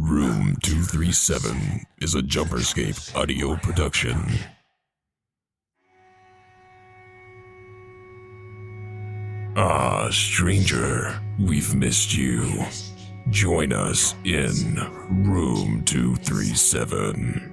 Room 237 is a JumperScape audio production. Ah, stranger, we've missed you. Join us in Room 237.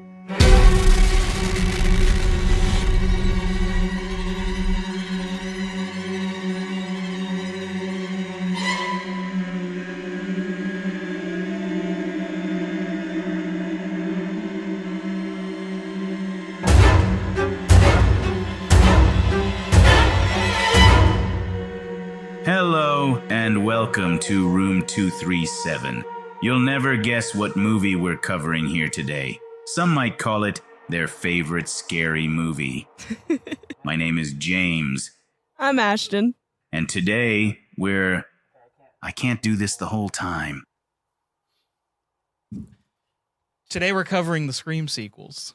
Hello, and welcome to Room 237. You'll never guess what movie we're covering here today. Some might call it their favorite scary movie. My name is James. I'm Ashton. And today, I can't do this the whole time. Today we're covering the Scream sequels.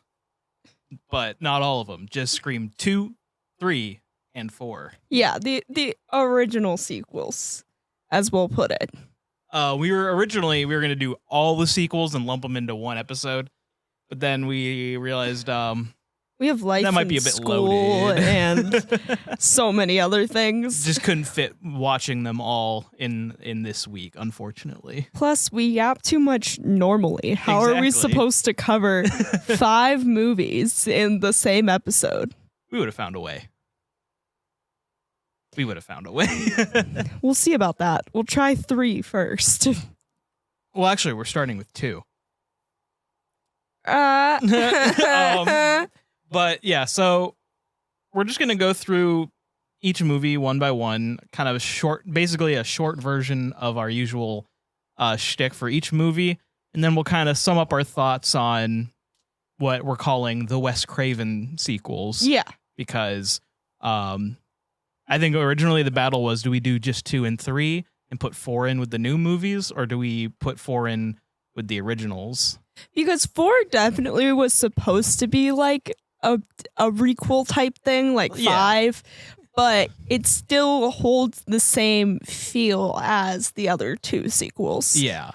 But not all of them. Just Scream 2, 3, and 4. Yeah, the original sequels, as we'll put it. We were going to do all the sequels and lump them into one episode, but then we realized we have life that might in be a bit school loaded and so many other things. Just couldn't fit watching them all in this week, unfortunately. Plus, we yap too much normally. How are we Exactly. supposed to cover 5 movies in the same episode? We would have found a way. We'll see about that. We'll try 3 first. Well, actually, we're starting with 2. But yeah, so we're just going to go through each movie one by one, kind of basically a short version of our usual shtick for each movie. And then we'll kind of sum up our thoughts on what we're calling the Wes Craven sequels. Yeah. Because I think originally the battle was, do we do just 2 and 3 and put 4 in with the new movies, or do we put 4 in with the originals? Because 4 definitely was supposed to be like a requel type thing, like 5, but it still holds the same feel as the other 2 sequels. Yeah.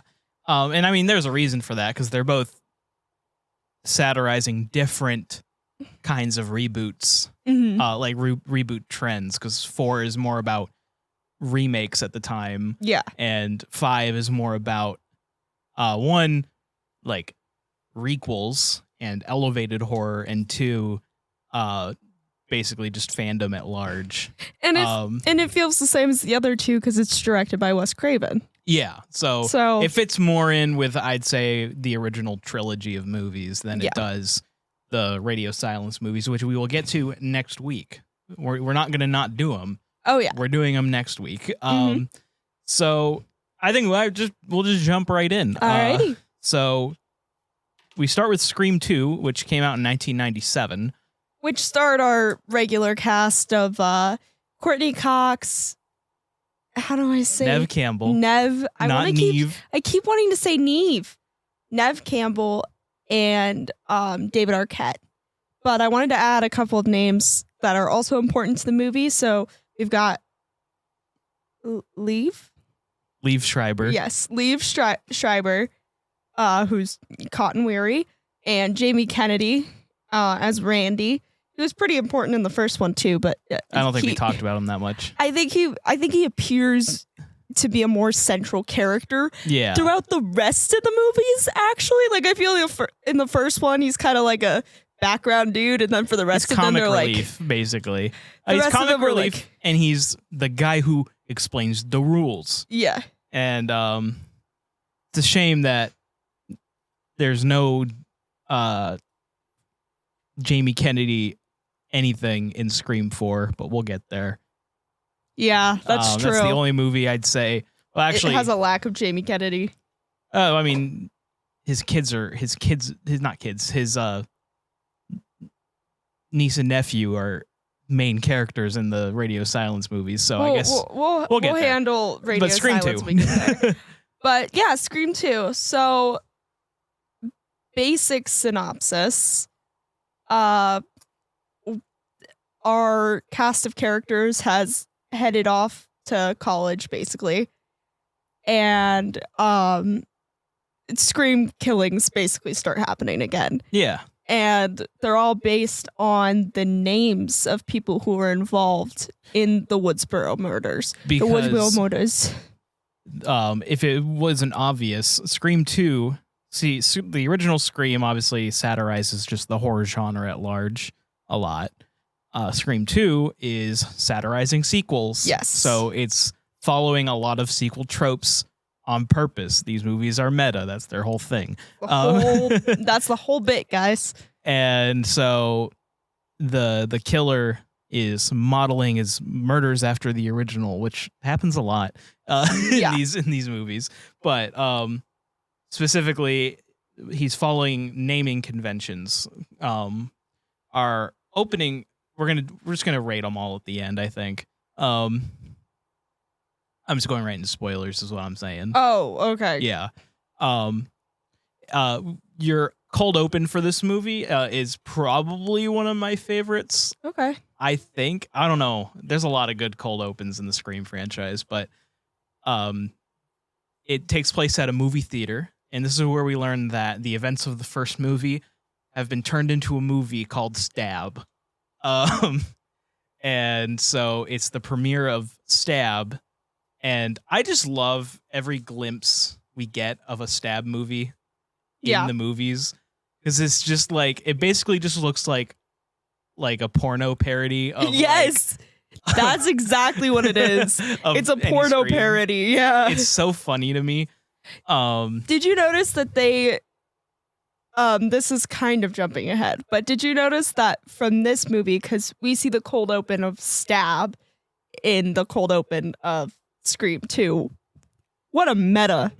And I mean, there's a reason for that, because they're both satirizing different kinds of reboots, like reboot trends, because 4 is more about remakes at the time. Yeah. And 5 is more about, one, like requels and elevated horror, and 2, basically just fandom at large. And it feels the same as the other 2 because it's directed by Wes Craven. Yeah, so it fits more in with, I'd say, the original trilogy of movies than it does the Radio Silence movies, which we will get to next week. We're not going to not do them. Oh, yeah. We're doing them next week. So I think we'll just jump right in. Alrighty. So we start with Scream 2, which came out in 1997. Which starred our regular cast of Courtney Cox. How do I say? Neve Campbell. Neve. Not Neve. I keep wanting to say Neve. Neve Campbell and David Arquette. But I wanted to add a couple of names that are also important to the movie. So we've got Liev Schreiber. Yes, Liev Schreiber, who's Cotton Weary, and Jamie Kennedy as Randy. He was pretty important in the first one too, but I don't think we talked about him that much. I think he appears to be a more central character throughout the rest of the movies, actually. Like, I feel in the first one, he's kind of like a background dude, and then for the rest of them, they're relief, basically. The He's rest of comic them were relief, like, and he's the guy who explains the rules. Yeah. And it's a shame that there's no Jamie Kennedy anything in Scream 4, but we'll get there. Yeah, that's true. That's the only movie I'd say. Well, actually, it has a lack of Jamie Kennedy. Oh, I mean, his niece and nephew are main characters in the Radio Silence movies. So I guess we'll handle Radio Scream Silence 2. when we get there. But yeah, Scream 2. So basic synopsis. Our cast of characters has headed off to college, basically. And Scream killings basically start happening again. Yeah. And they're all based on the names of people who were involved in the Woodsboro murders. Because the Woodsboro murders. If it wasn't obvious, Scream 2, the original Scream obviously satirizes just the horror genre at large a lot. Scream 2 is satirizing sequels. Yes. So it's following a lot of sequel tropes on purpose. These movies are meta. That's their whole thing. That's the whole bit, guys. And so the killer is modeling his murders after the original, which happens a lot in these movies. But specifically, he's following naming conventions. Our opening, we're just gonna rate them all at the end, I think. I'm just going right into spoilers, is what I'm saying. Oh, okay. Yeah. Your cold open for this movie is probably one of my favorites. Okay. I think. I don't know. There's a lot of good cold opens in the Scream franchise, but it takes place at a movie theater, and this is where we learn that the events of the first movie have been turned into a movie called Stab. And so it's the premiere of Stab. And I just love every glimpse we get of a Stab movie in the movies, because it's just like, it basically just looks like a porno parody of yes, that's exactly what it is. It's a porno parody. Yeah, it's so funny to me. Did you notice that they? This is kind of jumping ahead, but did you notice that from this movie, because we see the cold open of Stab in the cold open of Scream 2. What a meta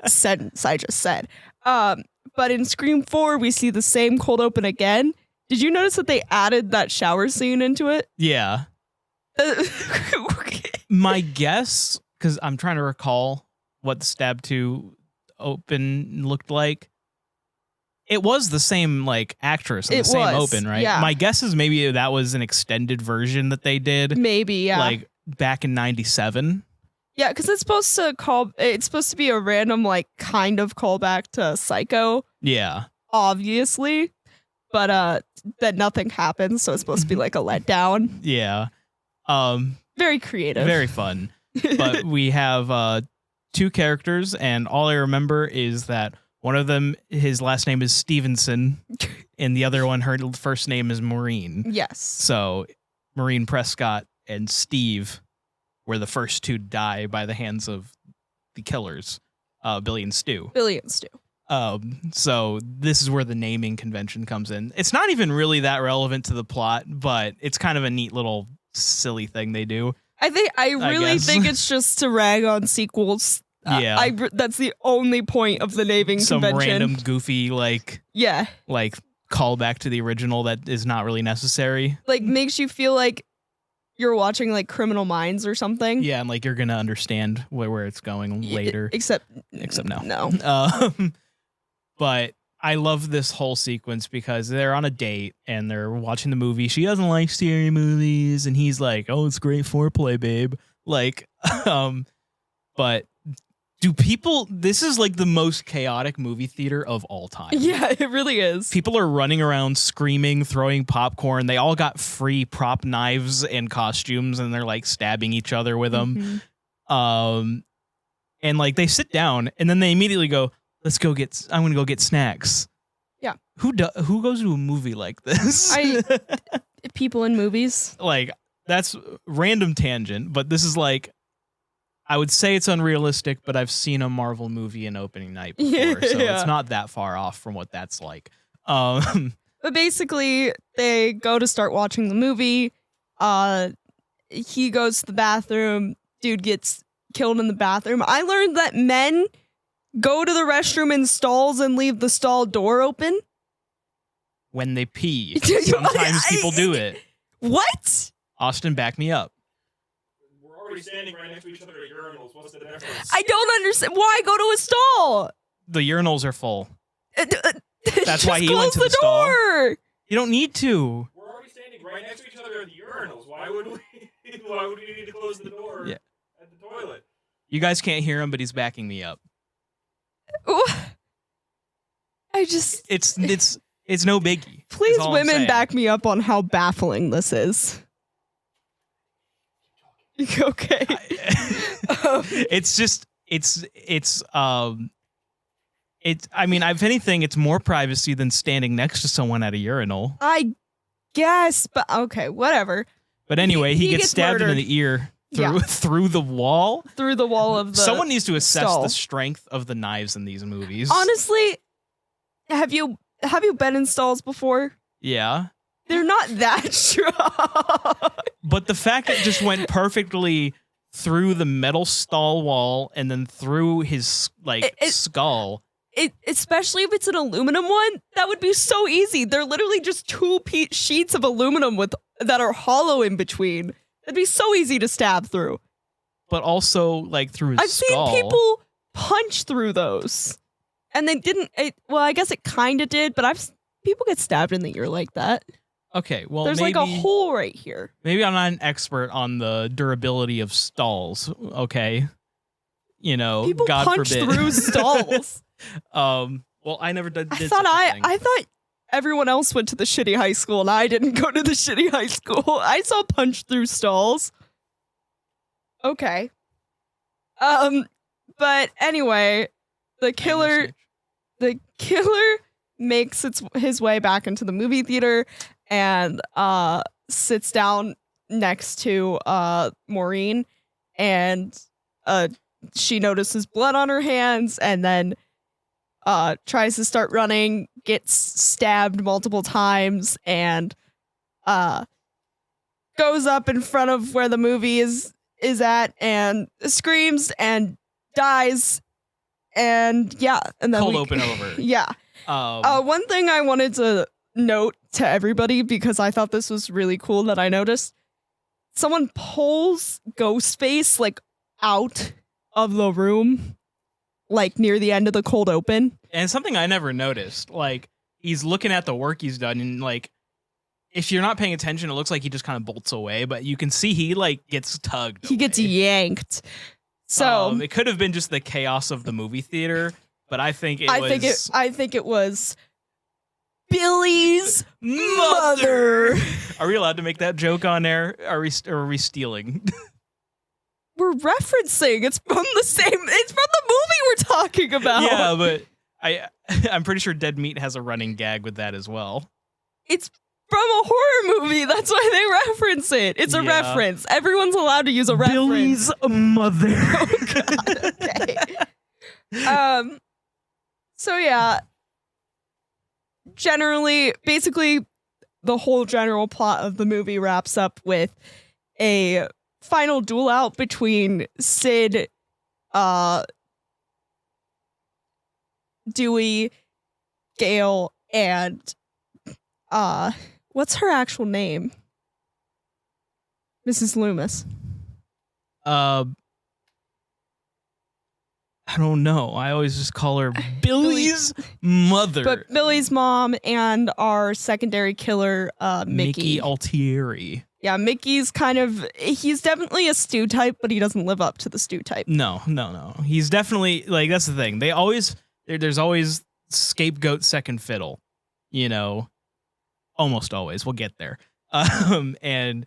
sentence I just said. But in Scream 4, we see the same cold open again. Did you notice that they added that shower scene into it? Yeah. My guess, because I'm trying to recall what the Stab 2 open looked like. It was the same actress in the same open, right? Yeah. My guess is maybe that was an extended version that they did. Maybe, yeah. Back in 97. Yeah, because it's supposed to be a random kind of callback to Psycho. Yeah. Obviously. But that nothing happens, so it's supposed to be like a letdown. Yeah. Very creative. Very fun. But we have two characters, and all I remember is that one of them, his last name is Stevenson, and the other one, her first name is Maureen. Yes. So Maureen Prescott and Steve were the first to die by the hands of the killers, Billy and Stu. So this is where the naming convention comes in. It's not even really that relevant to the plot, but it's kind of a neat little silly thing they do. I really think it's just to rag on sequels. Yeah. That's the only point of the naming convention. Some random goofy callback to the original that is not really necessary. Makes you feel like you're watching Criminal Minds or something. Yeah, and you're gonna understand where it's going later. Except no. No. But I love this whole sequence because they're on a date and they're watching the movie. She doesn't like scary movies, and he's like, "Oh, it's great foreplay, babe." But do people? This is the most chaotic movie theater of all time. Yeah, it really is. People are running around screaming, throwing popcorn. They all got free prop knives and costumes, and they're stabbing each other with them. Mm-hmm. And they sit down, and then they immediately go, "Let's go get. I'm gonna go get snacks." Yeah. Who goes to a movie like this? People in movies. That's random tangent, but this is I would say it's unrealistic, but I've seen a Marvel movie in opening night before, so it's not that far off from what that's like. But basically, they go to start watching the movie. He goes to the bathroom. Dude gets killed in the bathroom. I learned that men go to the restroom in stalls and leave the stall door open. When they pee. Sometimes people do it. What? Austin, back me up. Standing right next to each other at urinals. What's the difference? I don't understand. Why go to a stall? The urinals are full. That's why he went to the stall. You don't need to. We're already standing right next to each other at the urinals. Why would we need to close the door at the toilet? You guys can't hear him, but he's backing me up. I just It's no biggie. please, all I'm women, saying. back me up on how baffling this is. Okay. I mean, if anything, it's more privacy than standing next to someone at a urinal. I guess, but okay, whatever. But anyway, he gets stabbed murdered. in the ear Yeah. through the wall. Through the wall of the Someone needs to assess stall. the strength of the knives in these movies. Honestly, have you been in stalls before? Yeah. They're not that strong. But the fact that it just went perfectly through the metal stall wall and then through his skull. Especially if it's an aluminum one, that would be so easy. They're literally just two sheets of aluminum that are hollow in between. It'd be so easy to stab through. But also like through his I've skull. seen people punch through those, and they didn't. Well, I guess it kind of did, but people get stabbed in the ear like that. Okay, well, There's like a hole right here. Maybe I'm not an expert on the durability of stalls. Okay, People God punch forbid. through stalls. Well, I never did. I such thought a thing. I thought everyone else went to the shitty high school, and I didn't go to the shitty high school. I saw punch through stalls. Okay. But anyway, the killer makes his way back into the movie theater and sits down next to Maureen, and she notices blood on her hands, and then tries to start running, gets stabbed multiple times, and goes up in front of where the movie is at and screams and dies. And yeah, and then Cold open over. Yeah. One thing I wanted to note to everybody, because I thought this was really cool that I noticed, someone pulls Ghostface like out of the room, like near the end of the cold open. And something I never noticed, like he's looking at the work he's done, and like if you're not paying attention, it looks like he just kind of bolts away, but you can see he like gets tugged. He gets yanked. So it could have been just the chaos of the movie theater, but I think it was Billy's mother. Are we allowed to make that joke on air? Are we stealing? We're referencing. It's from the movie we're talking about. Yeah, but I'm pretty sure Dead Meat has a running gag with that as well. It's from a horror movie. That's why they reference it. It's a reference. Everyone's allowed to use a reference. Billy's mother. Oh God. Okay. So yeah. Basically, the whole general plot of the movie wraps up with a final duel out between Sid, Dewey, Gale, and what's her actual name? Mrs. Loomis. I don't know. I always just call her Billy's mother. But Billy's mom and our secondary killer, Mickey. Altieri. Yeah, Mickey's he's definitely a stew type, but he doesn't live up to the stew type. No. He's definitely, like, that's the thing. There's always scapegoat second fiddle, almost always. We'll get there. And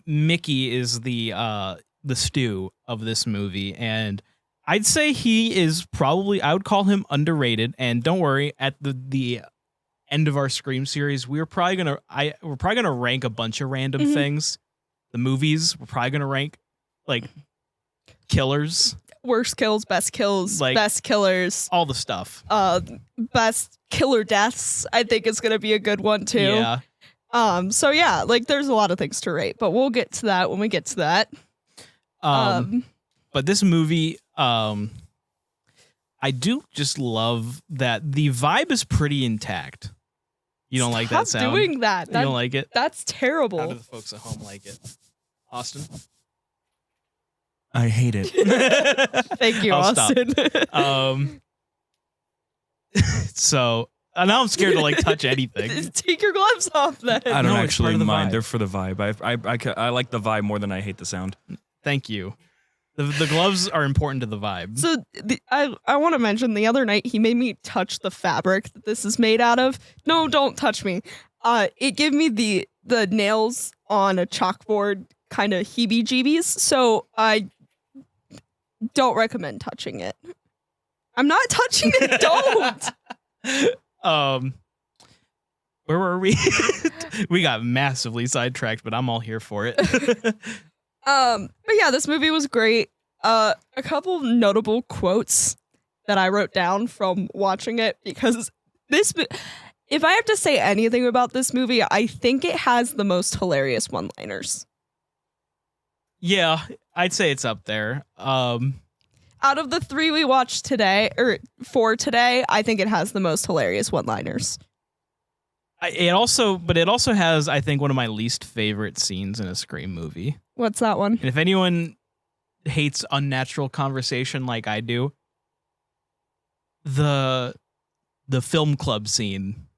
Mickey is the stew of this movie, and I'd say he is probably, I would call him underrated. And don't worry, at the end of our Scream series, we're probably gonna rank a bunch of random things. The movies, we're probably gonna rank like killers, worst kills, best killers, all the stuff. Best killer deaths, I think is gonna be a good one too. Yeah. So yeah, like there's a lot of things to rate, but we'll get to that when we get to that. But this movie, I do just love that the vibe is pretty intact. You don't like that sound? Stop doing that. You don't like it? That's terrible. How do the folks at home like it? Austin? I hate it. Thank you, I'll Austin. So now I'm scared to like touch anything. Take your gloves off then. I don't No, it's part actually of the mind. vibe. They're for the vibe. I like the vibe more than I hate the sound. Thank you. The gloves are important to the vibe. So I want to mention the other night he made me touch the fabric that this is made out of. No, don't touch me. It gave me the nails on a chalkboard kind of heebie-jeebies. So I don't recommend touching it. I'm not touching it. Don't. Where were we? We got massively sidetracked, but I'm all here for it. But yeah, this movie was great. A couple of notable quotes that I wrote down from watching it, because if I have to say anything about this movie, I think it has the most hilarious one-liners. Yeah, I'd say it's up there. Out of the 3 we watched today, or 4 today, I think it has the most hilarious one-liners. It also has, I think, one of my least favorite scenes in a Scream movie. What's that one? And if anyone hates unnatural conversation like I do, the film club scene,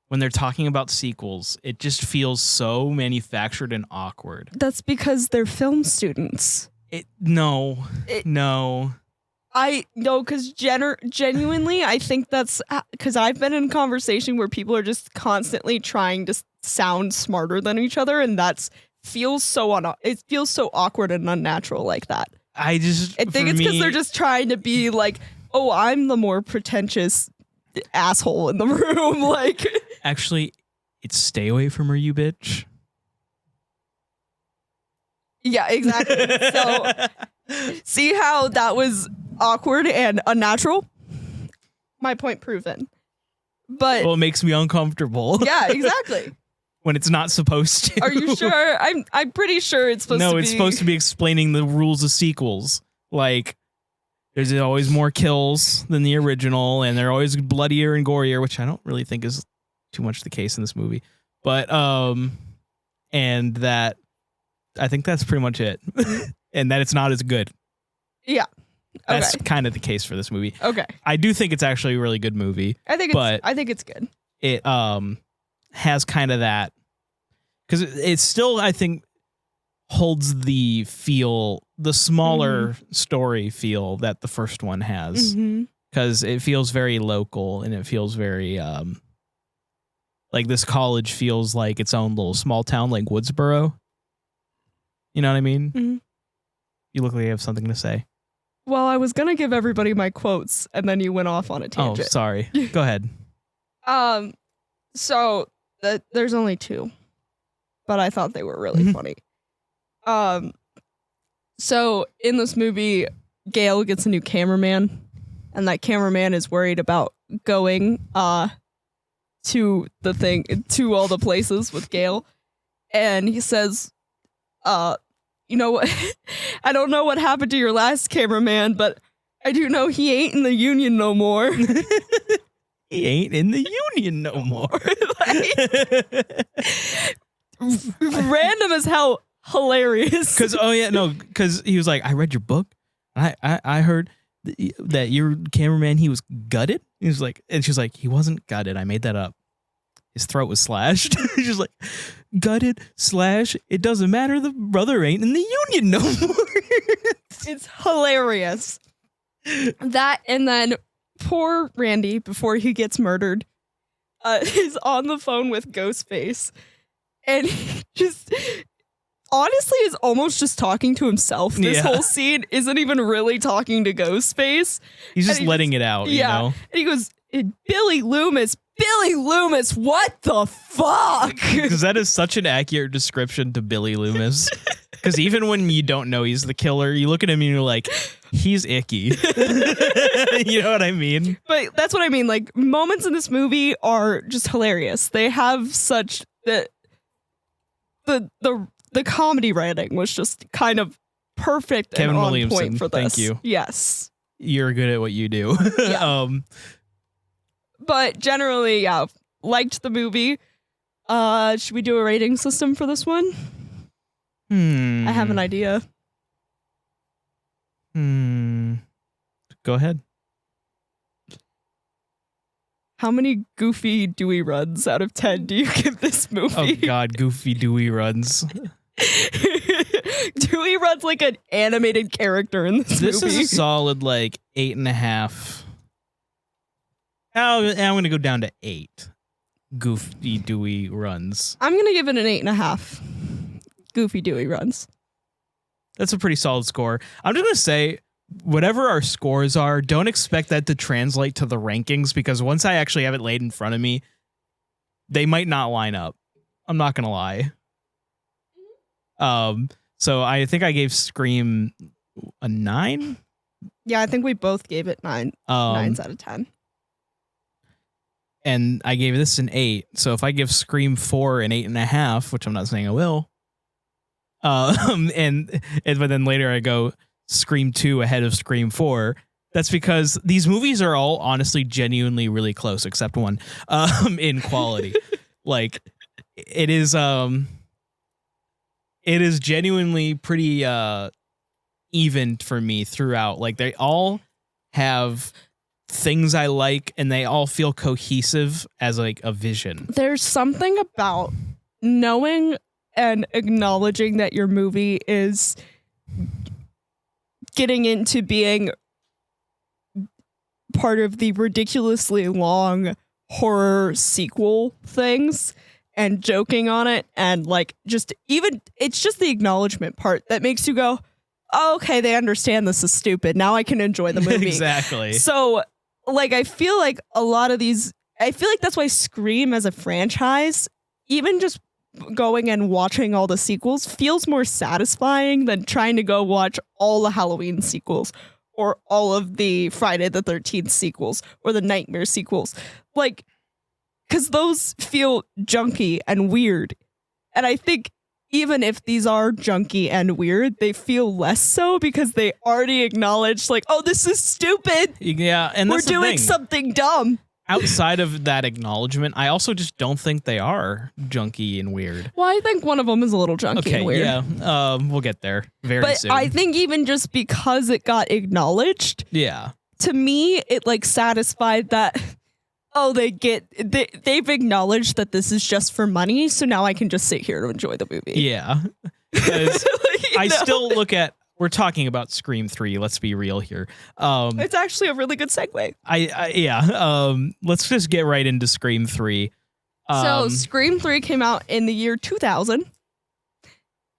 when they're talking about sequels, it just feels so manufactured and awkward. That's because they're film students. No. I know, because genuinely, I think that's because I've been in a conversation where people are just constantly trying to sound smarter than each other, and it feels so awkward and unnatural like that. I think it's because they're just trying to be like, oh, I'm the more pretentious asshole in the room. Like, actually, it's stay away from her, you bitch. Yeah, exactly. So, see how that was awkward and unnatural? My point proven. But well, it makes me uncomfortable. Yeah, exactly. When it's not supposed to. Are you sure? I'm pretty sure it's supposed to be. No, it's supposed to be explaining the rules of sequels. Like, there's always more kills than the original, and they're always bloodier and gorier, which I don't really think is too much the case in this movie. But and that I think that's pretty much it. And that it's not as good. Yeah. Okay. That's kind of the case for this movie. Okay. I do think it's actually a really good movie. I think it's good. It has kind of that, because it still, I think, holds the feel, the smaller story feel that the first one has, because it feels very local, and it feels very like this college feels like its own little small town, like Woodsboro. You know what I mean? Mm-hmm. You look like you have something to say. Well, I was gonna give everybody my quotes, and then you went off on a tangent. Oh, sorry. Go ahead. So there's only 2, but I thought they were really funny. So in this movie, Gail gets a new cameraman, and that cameraman is worried about going to all the places with Gail, and he says, you know what? I don't know what happened to your last cameraman, but I do know he ain't in the union no more. He ain't in the union no more. Random as hell, hilarious. Because he was like, I read your book. I heard that your cameraman, he was gutted. He was like, and she's like, he wasn't gutted. I made that up. His throat was slashed. She's like, gutted, slash, it doesn't matter. The brother ain't in the union no more. It's hilarious. That, and then poor Randy, before he gets murdered, is on the phone with Ghostface. And he just, honestly, is almost just talking to himself. This whole scene isn't even really talking to Ghostface. He's just letting it out, you know? And he goes, Billy Loomis, what the fuck? Because that is such an accurate description to Billy Loomis. Because even when you don't know he's the killer, you look at him and you're like, he's icky. You know what I mean? But that's what I mean. Like, moments in this movie are just hilarious. They have such the comedy writing was just kind of perfect Kevin and on Williamson, point for this. thank you. Yes. You're good at what you do. Yeah. But generally, yeah, liked the movie. Should we do a rating system for this one? I have an idea. Go ahead. How many Goofy Dewey runs out of 10 do you give this movie? Oh God, Goofy Dewey runs. Dewey runs like an animated character in this This movie. is a solid like 8.5. I'm going to go down to 8. Goofy Dewey runs. I'm gonna give it an 8.5. Goofy Dewey runs. That's a pretty solid score. I'm just going to say, whatever our scores are, don't expect that to translate to the rankings, because once I actually have it laid in front of me, they might not line up. I'm not going to lie. So I think I gave Scream a 9. Yeah, I think we both gave it 9. 9s out of 10. And I gave this an 8. So if I give Scream 4 an 8.5, which I'm not saying I will, but then later I go Scream 2 ahead of Scream 4. That's because these movies are all honestly genuinely really close, except one, in quality. Like it is genuinely pretty even for me throughout. Like they all have things I like, and they all feel cohesive as like a vision. There's something about knowing and acknowledging that your movie is getting into being part of the ridiculously long horror sequel things and joking on it, and like just even it's just the acknowledgement part that makes you go, oh, okay, they understand this is stupid. Now I can enjoy the movie. Exactly. So like I feel like a lot of these, I feel like that's why Scream as a franchise, even just going and watching all the sequels, feels more satisfying than trying to go watch all the Halloween sequels or all of the Friday the 13th sequels or the Nightmare sequels. Like, because those feel junky and weird. And I think even if these are junky and weird, they feel less so because they already acknowledge, like, oh, this is stupid. Yeah, and We're that's the doing thing. something dumb. Outside of that acknowledgement, I also just don't think they are junky and weird. Well, I think one of them is a little junky Okay, and weird. yeah, we'll get there very But soon. I think even just because it got acknowledged, yeah, to me, it like satisfied that, oh, they've acknowledged that this is just for money, so now I can just sit here to enjoy the movie. yeah. 'Cause Like, I you know? still look at. We're talking about Scream 3. Let's be real here. It's actually a really good segue. Let's just get right into Scream 3. So Scream 3 came out in the year 2000.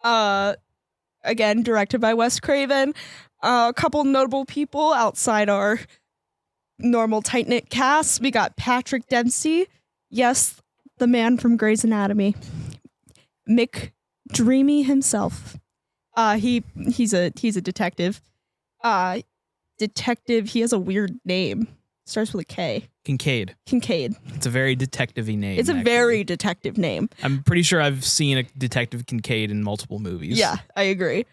Again, directed by Wes Craven. A couple notable people outside our normal tight-knit cast. We got Patrick Dempsey. Yes, the man from Grey's Anatomy. Mick Dreamy himself. He's a detective. He has a weird name. Starts with a K. Kincaid. Kincaid. It's a very detective-y name. It's a actually. very detective name. I'm pretty sure I've seen a Detective Kincaid in multiple movies. Yeah, I agree.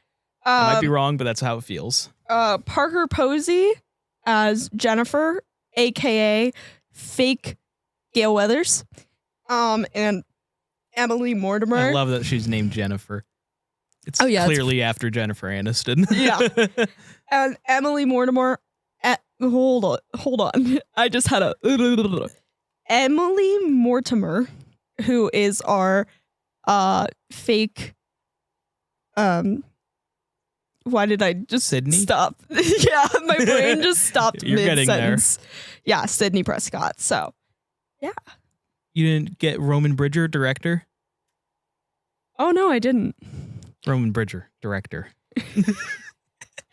I might be wrong, but that's how it feels. Parker Posey as Jennifer, aka fake Gail Weathers. And Emily Mortimer. I love that she's named Jennifer. It's it's clearly after Jennifer Aniston. Yeah. And Emily Mortimer. Hold on. I just had a Emily Mortimer, who is our fake. Why did I just Sidney? stop? Yeah, my brain just stopped You're getting mid-sentence. Yeah, Sidney Prescott. So, yeah. You didn't get Roman Bridger, director? Oh no, I didn't. Roman Bridger, director.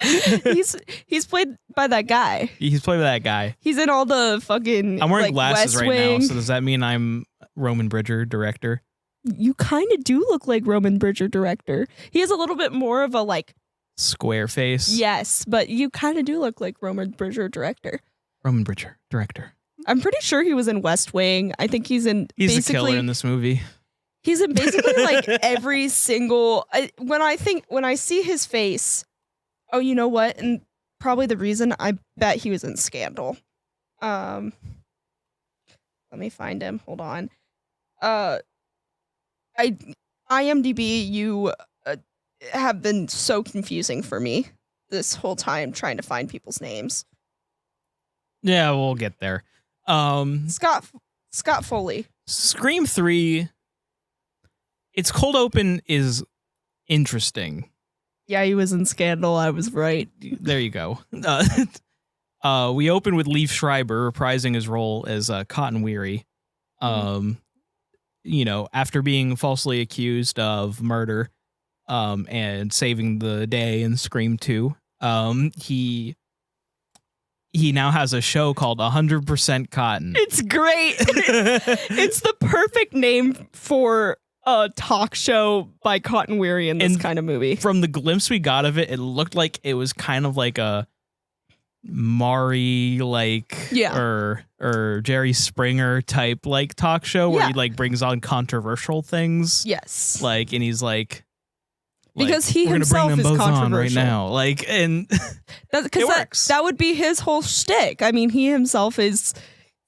He's played by that guy. He's played by that guy. He's in all the fucking. I'm wearing like, glasses West right Wing. now, so does that mean I'm Roman Bridger, director? You kind of do look like Roman Bridger, director. He has a little bit more of a like. Square face? Yes, but you kind of do look like Roman Bridger, director. Roman Bridger, director. I'm pretty sure he was in West Wing. I think he's in. He's the basically, killer in this movie. He's in basically like every single. When I see his face, oh, you know what? And probably the reason I bet he was in Scandal. Let me find him. Hold on. IMDb, you have been so confusing for me this whole time trying to find people's names. Yeah, we'll get there. Scott Foley. Scream 3, its cold open is interesting. Yeah, he was in Scandal. I was right. There you go. We open with Liev Schreiber reprising his role as Cotton Weary. After being falsely accused of murder and saving the day in Scream 2, he now has a show called 100% Cotton. It's great. It's the perfect name for a talk show by Cotton Weary in this kind of movie. From the glimpse we got of it, it looked like it was kind of like a Maury or Jerry Springer type talk show where he brings on controversial things. Yes. And he's because he we're himself gonna bring them is both on controversial right now. And it works. That would be his whole shtick. I mean, he himself is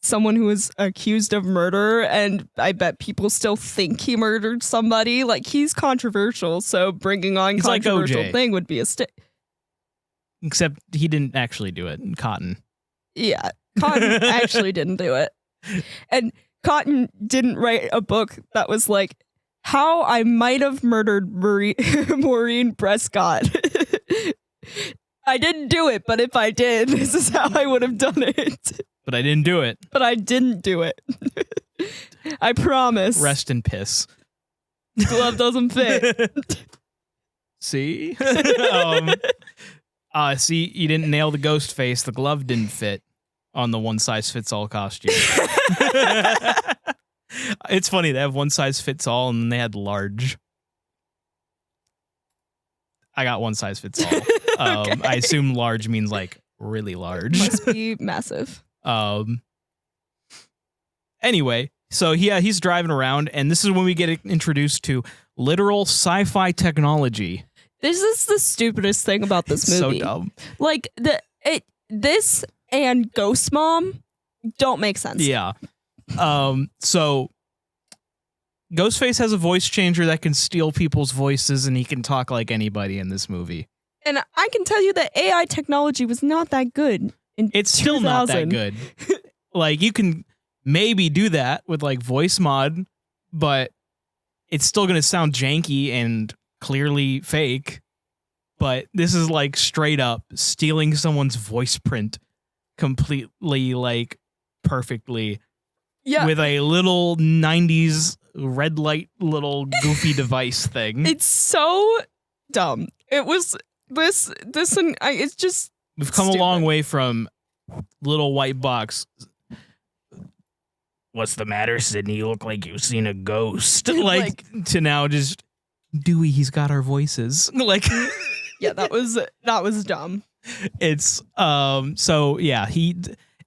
someone who is accused of murder, and I bet people still think he murdered somebody. He's controversial, so bringing on controversial thing would be a stick. Except he didn't actually do it. Cotton. Yeah, Cotton actually didn't do it. And Cotton didn't write a book that was how I might have murdered Maureen Prescott. I didn't do it, but if I did, this is how I would have done it. But I didn't do it. But I didn't do it. I promise. Rest in piss. Glove doesn't fit. See? See, you didn't nail the ghost face. The glove didn't fit on the one-size-fits-all costume. It's funny. They have one-size-fits-all, and then they had large. I got one-size-fits-all. Okay. I assume large means really large. Must be massive. Anyway, so he's driving around, and this is when we get introduced to literal sci-fi technology. This is the stupidest thing about this movie. So dumb. This and Ghost Mom don't make sense. Yeah. So Ghostface has a voice changer that can steal people's voices, and he can talk like anybody in this movie. And I can tell you that AI technology was not that good. It's still not that good. You can maybe do that with voice mod, but it's still going to sound janky and clearly fake. But this is straight up stealing someone's voice print completely, perfectly. Yeah. With a little 90s red light little goofy device thing. It's so dumb. It was this and it's just we've come stupid. A long way from little white box. What's the matter, Sidney? You look like you've seen a ghost. To now just Dewey, he's got our voices. Yeah, that was dumb. It's so yeah,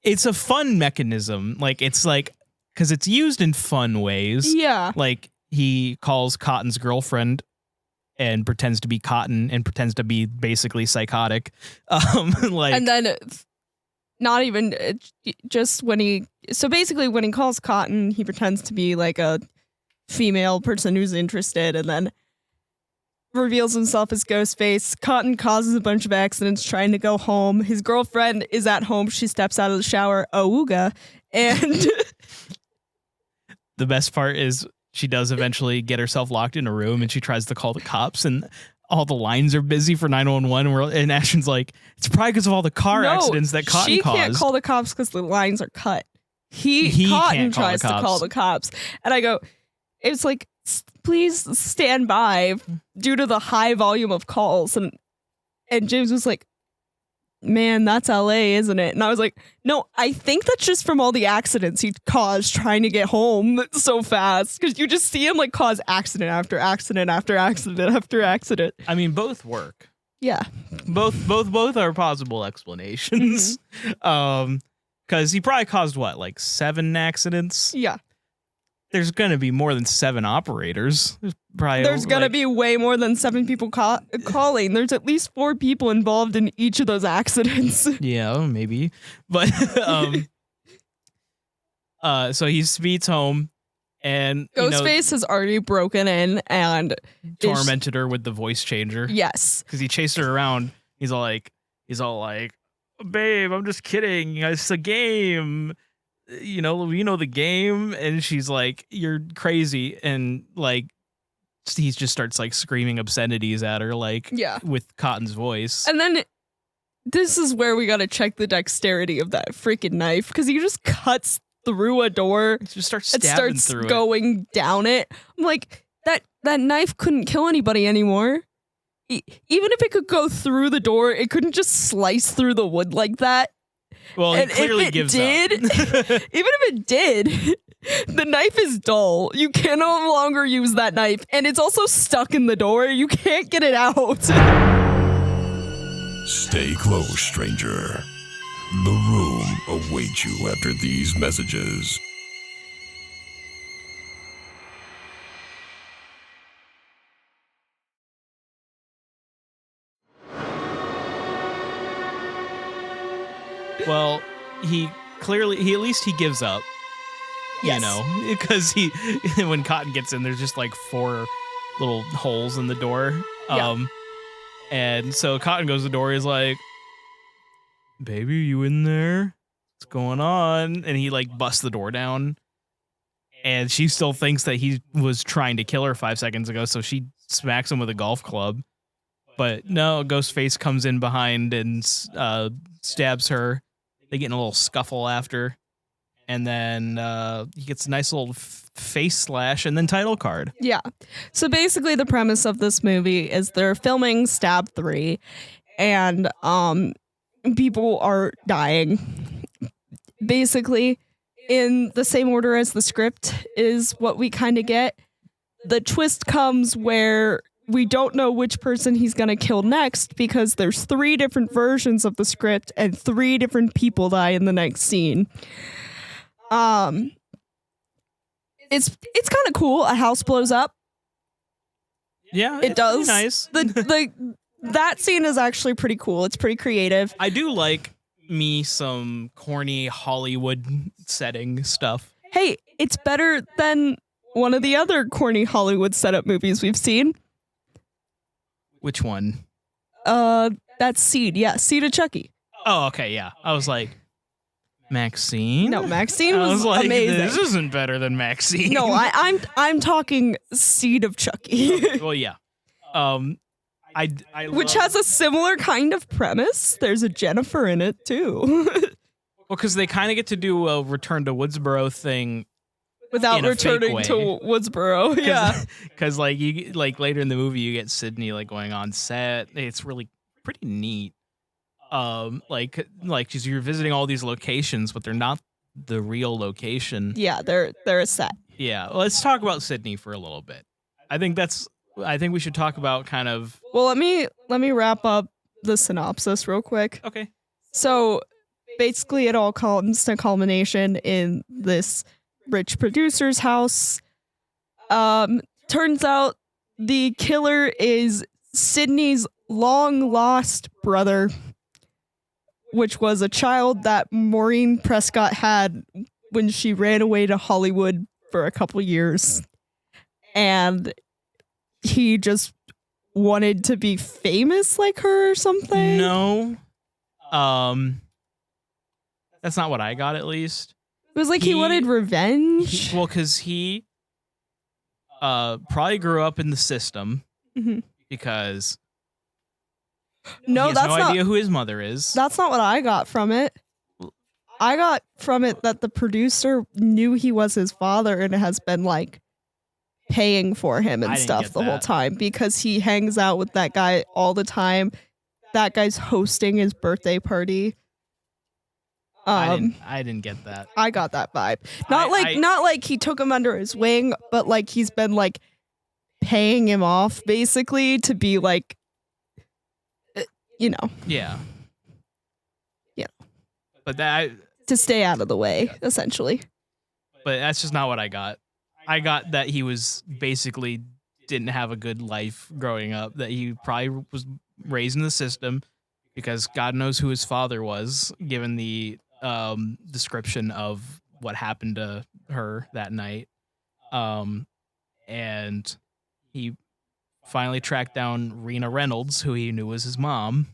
it's a fun mechanism. Because it's used in fun ways. Yeah. He calls Cotton's girlfriend and pretends to be Cotton and pretends to be basically psychotic. And then not even just when he calls Cotton, he pretends to be a female person who's interested, and then reveals himself as Ghostface. Cotton causes a bunch of accidents trying to go home. His girlfriend is at home. She steps out of the shower, ooga, and the best part is she does eventually get herself locked in a room, and she tries to call the cops, and all the lines are busy for 911. And Ashton's like, it's probably because of all the car accidents that Cotton caused. She can't call the cops because the lines are cut. Cotton tries to call the cops. And I go, it's please stand by due to the high volume of calls. And James was like, man, that's LA, isn't it? And I was like, no, I think that's just from all the accidents he caused trying to get home so fast. Because you just see him cause accident after accident after accident after accident. I mean, both work. Yeah. Both are possible explanations. Mm-hmm. Because he probably caused 7 accidents? Yeah. There's going to be more than 7 operators. There's going to be way more than 7 people calling. There's at least 4 people involved in each of those accidents. Yeah, maybe. But so he speeds home, and Ghostface has already broken in and tormented her with the voice changer. Yes. Because he chased her around. He's all like, babe, I'm just kidding. It's a game. You know the game. And she's like, you're crazy. And he just starts like screaming obscenities at her, like with Cotton's voice. And then this is where we got to check the dexterity of that freaking knife, because he just cuts through a door. It just starts stabbing through going down it. I'm like, that knife couldn't kill anybody anymore. Even if it could go through the door, it couldn't just slice through the wood like that. Well, he clearly gives up. Even if it did, the knife is dull. You can no longer use that knife, and it's also stuck in the door. You can't get it out. Stay close, stranger. The room awaits you after these messages. Well, he at least gives up. Yes. You know, because when Cotton gets in, there's just like 4 little holes in the door. Yeah. And so Cotton goes to the door. He's like, "Baby, you in there? What's going on?" And he like busts the door down. And she still thinks that he was trying to kill her 5 seconds ago, so she smacks him with a golf club. But no, Ghostface comes in behind and stabs her. They get in a little scuffle after. And then he gets a nice little face slash and then title card. Yeah. So basically the premise of this movie is they're filming Stab 3 and people are dying. Basically, in the same order as the script is what we kind of get. The twist comes where we don't know which person he's going to kill next because there's 3 different versions of the script and 3 different people die in the next scene. It's kind of cool. A house blows up. Yeah, it does. Nice. That scene is actually pretty cool. It's pretty creative. I do like me some corny Hollywood setting stuff. Hey, it's better than one of the other corny Hollywood setup movies we've seen. Which one? That's Seed. Yeah, Seed of Chucky. Oh, okay, yeah. I was like, Maxine? No, Maxine was like, amazing. This isn't better than Maxine. No, I'm talking Seed of Chucky. Well, yeah. I which has a similar kind of premise. There's a Jennifer in it too. Well, because they kind of get to do a Return to Woodsboro thing without returning to Woodsboro. Yeah, because like later in the movie you get Sidney like going on set. It's really pretty neat. Like you're visiting all these locations, but they're not the real location. Yeah, they're a set. Yeah, well, let's talk about Sidney for a little bit. I think we should talk about kind of. Well, let me wrap up the synopsis real quick. Okay. So basically, it all comes to culmination in this rich producer's house. Turns out the killer is Sidney's long lost brother, which was a child that Maureen Prescott had when she ran away to Hollywood for a couple years. And he just wanted to be famous like her or something. No. That's not what I got, at least. It was like he wanted revenge. Because he probably grew up in the system because he has no idea who his mother is. That's not what I got from it. I got from it that the producer knew he was his father and has been like paying for him and stuff the whole time because he hangs out with that guy all the time. That guy's hosting his birthday party. I didn't get that. I got that vibe. Not like he took him under his wing, but like he's been like paying him off basically to be like, you know. Yeah. Yeah. But that to stay out of the way, essentially. But that's just not what I got. I got that he was basically didn't have a good life growing up, that he probably was raised in the system because God knows who his father was, given the description of what happened to her that night. And he finally tracked down Rena Reynolds, who he knew was his mom.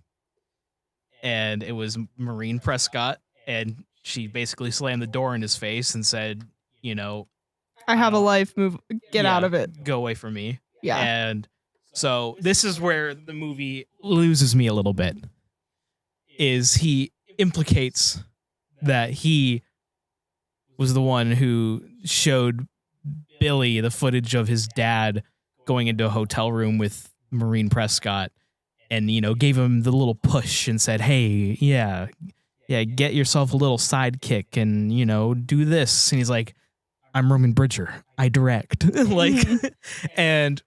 And it was Maureen Prescott. And she basically slammed the door in his face and said, you know, I have a life, get out of it. Go away from me. Yeah. And so this is where the movie loses me a little bit, is he implicates that he was the one who showed Billy the footage of his dad going into a hotel room with Maureen Prescott and, gave him the little push and said, hey, yeah, get yourself a little sidekick and, do this. And he's like, I'm Roman Bridger. I direct. And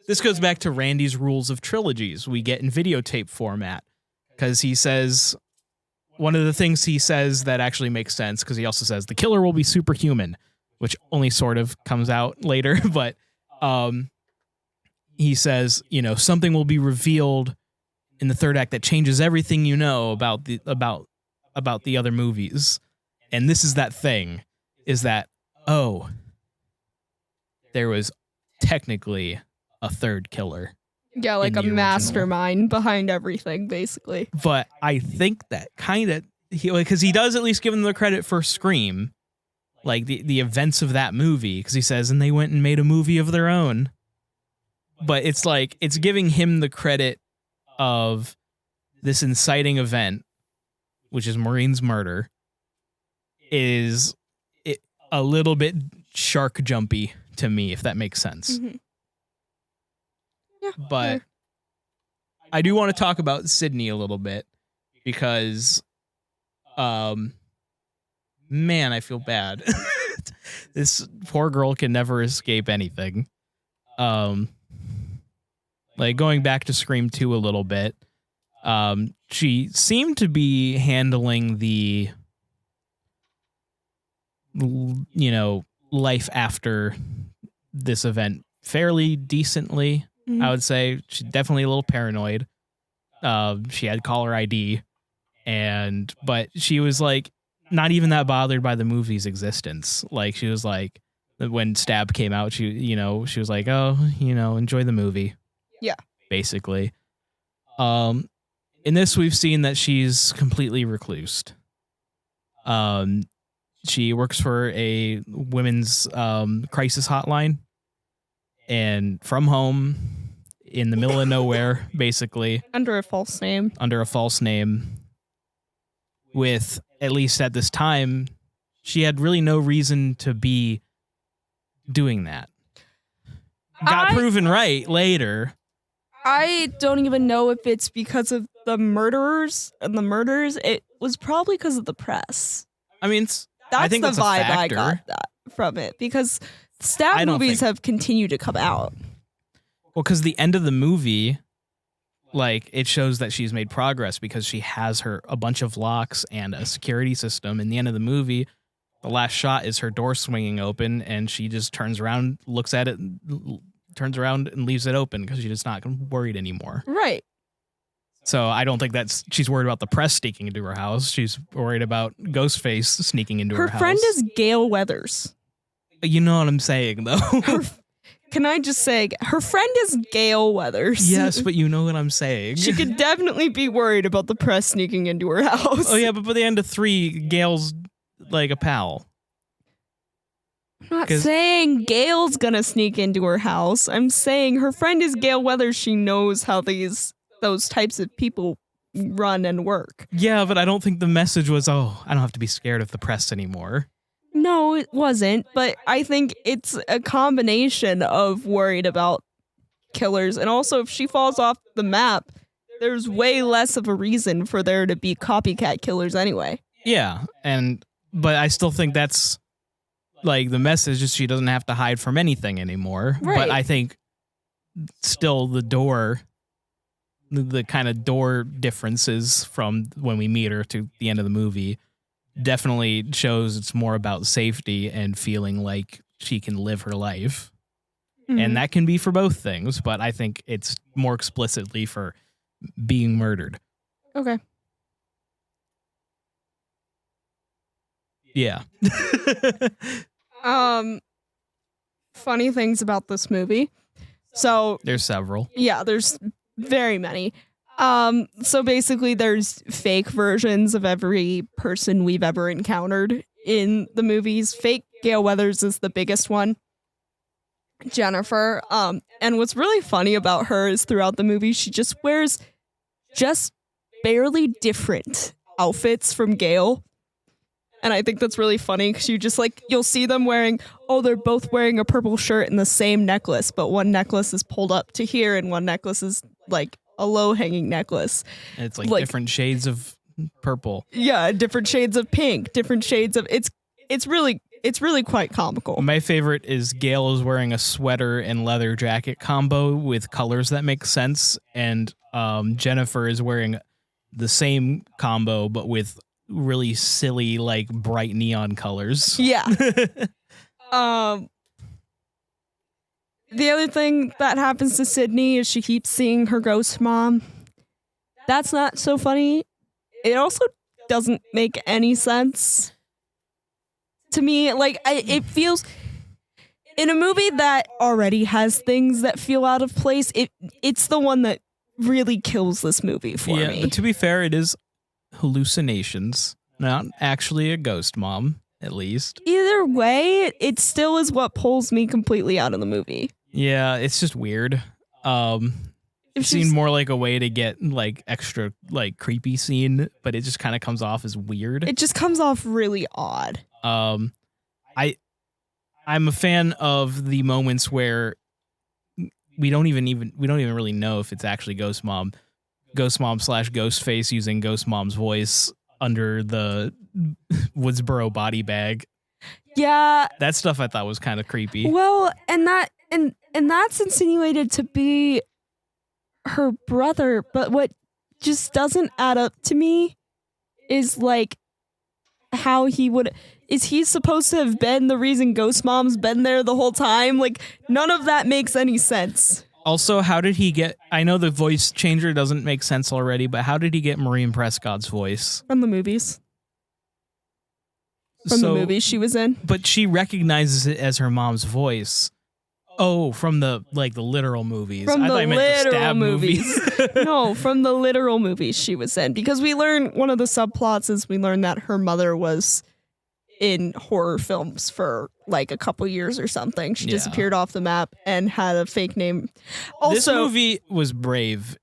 this goes back to Randy's rules of trilogies we get in videotape format, because he says, one of the things he says that actually makes sense, because he also says the killer will be superhuman, which only sort of comes out later, but he says, something will be revealed in the third act that changes everything you know about the other movies. And this is that thing, is that, there was technically a third killer. Yeah, like a mastermind behind everything, basically. But I think that kind of, because he does at least give him the credit for Scream, like the events of that movie, because he says, and they went and made a movie of their own. But it's like, it's giving him the credit of this inciting event, which is Maureen's murder, is a little bit shark jumpy to me, if that makes sense. Mm-hmm. Yeah, but sure. I do want to talk about Sidney a little bit, because, man, I feel bad. This poor girl can never escape anything. Like going back to Scream 2 a little bit, she seemed to be handling the, life after this event fairly decently. Mhm. I would say she's definitely a little paranoid. She had caller ID, but she was like not even that bothered by the movie's existence. Like she was like, when Stab came out, she was like, oh, enjoy the movie. Yeah. Basically. In this, we've seen that she's completely reclused. She works for a women's crisis hotline, and from home in the middle of nowhere, basically. Under a false name. With, at least at this time, she had really no reason to be doing that. Got proven right later. I don't even know if it's because of the murderers and the murders. It was probably because of the press. I mean, I think the that's a vibe I factor. got from it, because Stab movies have continued to come out. Well, because the end of the movie, like, it shows that she's made progress because she has a bunch of locks and a security system. In the end of the movie, the last shot is her door swinging open, and she just turns around, looks at it, turns around and leaves it open because she's just not worried anymore. Right. So I don't think she's worried about the press sneaking into her house. She's worried about Ghostface sneaking into her house. Her friend is Gail Weathers. You know what I'm saying, though. Can I just say, her friend is Gail Weathers. Yes, but you know what I'm saying. She could definitely be worried about the press sneaking into her house. Oh, yeah, but by the end of 3, Gail's like a pal. I'm not saying Gail's gonna sneak into her house. I'm saying her friend is Gail Weathers. She knows how those types of people run and work. Yeah, but I don't think the message was, I don't have to be scared of the press anymore. No, it wasn't. But I think it's a combination of worried about killers. And also, if she falls off the map, there's way less of a reason for there to be copycat killers anyway. Yeah, but I still think that's, like, the message is she doesn't have to hide from anything anymore. Right. But I think still the kind of door differences from when we meet her to the end of the movie definitely shows it's more about safety and feeling like she can live her life. Mm-hmm. And that can be for both things, but I think it's more explicitly for being murdered. Okay. Yeah. Funny things about this movie. So there's several. Yeah, there's very many. So basically there's fake versions of every person we've ever encountered in the movies. Fake Gail Weathers is the biggest one. Jennifer. And what's really funny about her is throughout the movie, she just wears just barely different outfits from Gale. And I think that's really funny because you just like, you'll see them wearing, they're both wearing a purple shirt and the same necklace, but one necklace is pulled up to here and one necklace is like a low hanging necklace. And it's like different shades of purple. Yeah, different shades of pink, different shades of, it's really quite comical. My favorite is Gale is wearing a sweater and leather jacket combo with colors that make sense. And Jennifer is wearing the same combo, but with really silly, like bright neon colors. Yeah. The other thing that happens to Sidney is she keeps seeing her ghost mom. That's not so funny. It also doesn't make any sense to me. Like, it feels in a movie that already has things that feel out of place. It's the one that really kills this movie for me. But to be fair, it is hallucinations, not actually a ghost mom, at least. Either way, it still is what pulls me completely out of the movie. Yeah, it's just weird. It seemed more like a way to get like extra like creepy scene, but it just kind of comes off as weird. It just comes off really odd. I'm a fan of the moments where we don't even really know if it's actually Ghost Mom / Ghostface using Ghost Mom's voice under the Woodsboro body bag. Yeah, that stuff I thought was kind of creepy. Well, and that's insinuated to be her brother, but what just doesn't add up to me is like how is he supposed to have been the reason Ghost Mom's been there the whole time? Like, none of that makes any sense. Also, how did he get, I know the voice changer doesn't make sense already, but how did he get Maureen Prescott's voice? From the movies. From the movies she was in. But she recognizes it as her mom's voice. Oh, from the literal movies. From the literal movies. No, from the literal movies she was in. Because we learn, one of the subplots is we learn that her mother was in horror films for like a couple years or something. She disappeared off the map and had a fake name. Also, this movie was brave,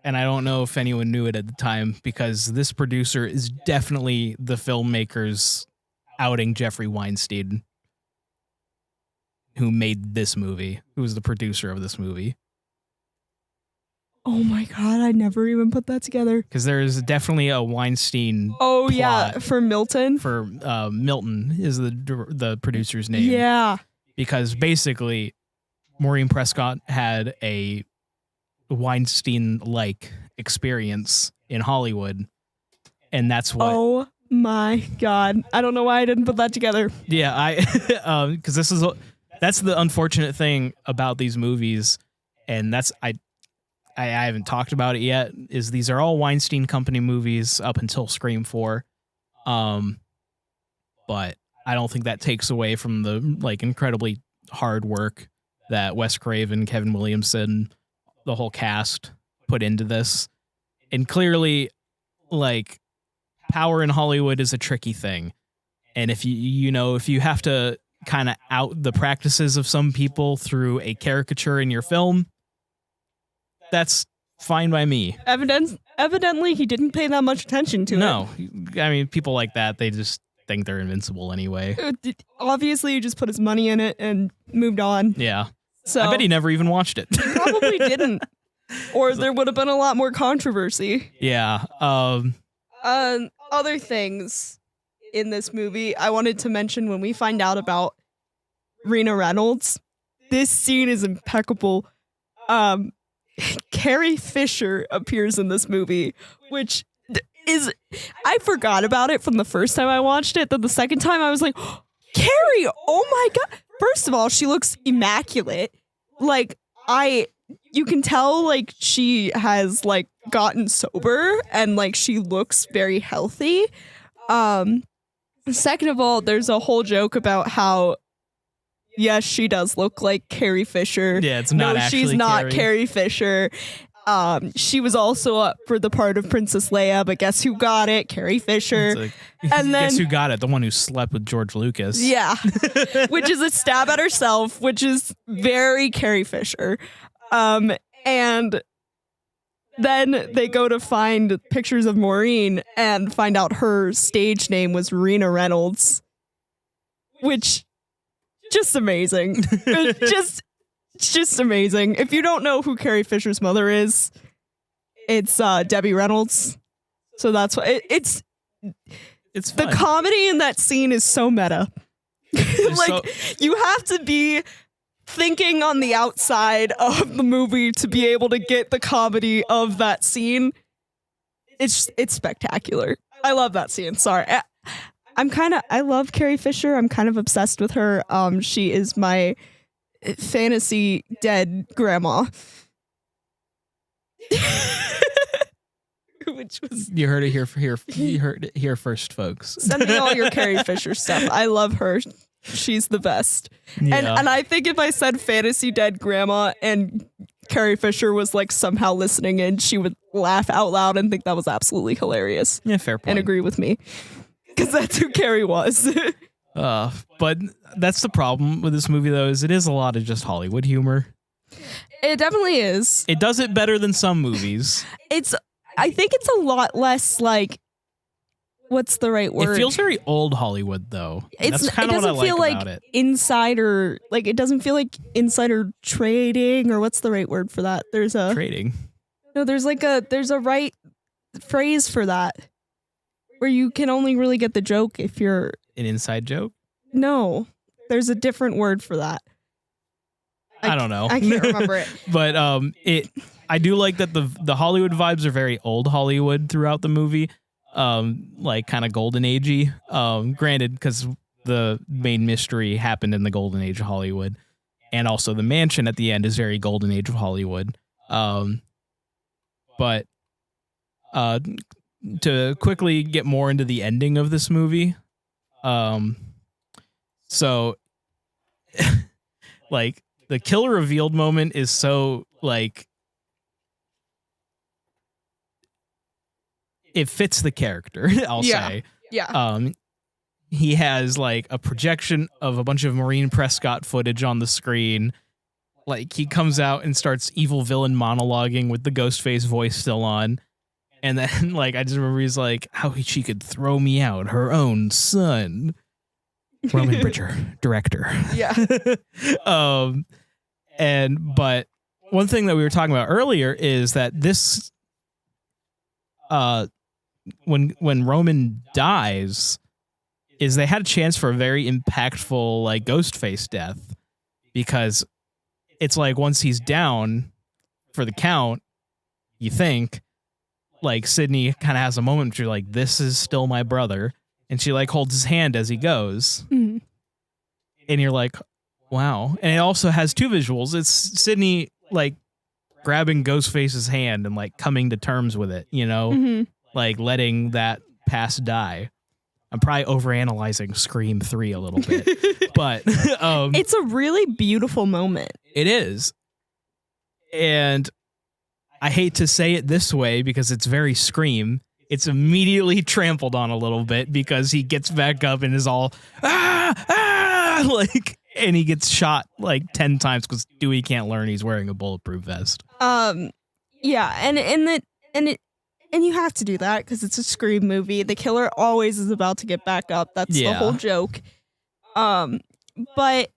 and I don't know if anyone knew it at the time, because this producer is definitely the filmmakers outing Jeffrey Weinstein, who made this movie, who was the producer of this movie. Oh my God, I never even put that together. Because there's definitely a Weinstein plot for Milton. For Milton is the producer's name. Yeah. Because basically, Maureen Prescott had a Weinstein-like experience in Hollywood, and that's what... Oh my God. I don't know why I didn't put that together. Yeah, because that's the unfortunate thing about these movies, and that's... I haven't talked about it yet, is these are all Weinstein Company movies up until Scream 4. But I don't think that takes away from the like incredibly hard work that Wes Craven, Kevin Williamson, the whole cast put into this. And clearly, like, power in Hollywood is a tricky thing. And if if you have to kind of out the practices of some people through a caricature in your film, that's fine by me. Evidently, he didn't pay that much attention to it. No. I mean, people like that, they just think they're invincible anyway. Obviously, he just put his money in it and moved on. Yeah. So I bet he never even watched it. Probably didn't. Or there would have been a lot more controversy. Yeah. Other things in this movie I wanted to mention when we find out about Rena Reynolds. This scene is impeccable. Carrie Fisher appears in this movie, which is, I forgot about it from the first time I watched it. Then the second time I was like, oh, Carrie, oh my God. First of all, she looks immaculate. Like, you can tell like she has like gotten sober and like she looks very healthy. Second of all, there's a whole joke about how, yes, she does look like Carrie Fisher. Yeah, it's not actually she's not Carrie. Carrie Fisher. She was also up for the part of Princess Leia, but guess who got it? Carrie Fisher. It's like, And then guess who got it? The one who slept with George Lucas. yeah, which is a stab at herself, which is very Carrie Fisher. And then they go to find pictures of Maureen and find out her stage name was Rena Reynolds, which just amazing. Just amazing. If you don't know who Carrie Fisher's mother is, it's Debbie Reynolds. So that's why it's fun. the comedy in that scene is so meta. You have to be thinking on the outside of the movie to be able to get the comedy of that scene. It's spectacular. I love that scene. Sorry. I love Carrie Fisher. I'm kind of obsessed with her. She is my fantasy dead grandma. Which was You heard it here first, folks. send me all your Carrie Fisher stuff. I love her. She's the best. Yeah. And I think if I said fantasy dead grandma and Carrie Fisher was like somehow listening in, she would laugh out loud and think that was absolutely hilarious. Yeah, fair point. And agree with me. Because that's who Carrie was. But that's the problem with this movie, though, is it is a lot of just Hollywood humor. It definitely is. It does it better than some movies. I think it's a lot less like, what's the right word? It feels very old Hollywood, though. That's kind of what I like about it. Insider, like it doesn't feel like insider trading, or what's the right word for that? There's a Trading. No, there's a right phrase for that, where you can only really get the joke if you're An inside joke? No, there's a different word for that. I don't know. I can't remember it. But I do like that the Hollywood vibes are very old Hollywood throughout the movie. Like kind of golden agey. Granted, because the main mystery happened in the golden age of Hollywood. And also the mansion at the end is very golden age of Hollywood. But to quickly get more into the ending of this movie, so like the killer revealed moment is so like it fits the character, I'll say. Yeah. He has like a projection of a bunch of Maureen Prescott footage on the screen. Like he comes out and starts evil villain monologuing with the Ghostface voice still on. And then like I just remember he's like, how she could throw me out, her own son. Roman Bridger, director. Yeah. But one thing that we were talking about earlier is that this when Roman dies, is they had a chance for a very impactful like Ghostface death, because it's like once he's down for the count, you think like Sidney kind of has a moment where you're like, this is still my brother, and she like holds his hand as he goes, Mm. and you're like, wow. And it also has two visuals. It's Sidney like grabbing Ghostface's hand and like coming to terms with it, you know, Mm-hmm. like letting that past die. I'm probably overanalyzing Scream 3 a little bit, but It's a really beautiful moment. it is. And I hate to say it this way because it's very Scream. It's immediately trampled on a little bit because he gets back up and is all, like, and he gets shot like 10 times because Dewey can't learn he's wearing a bulletproof vest. Yeah, and you have to do that because it's a Scream movie. The killer always is about to get back up. That's the whole joke. But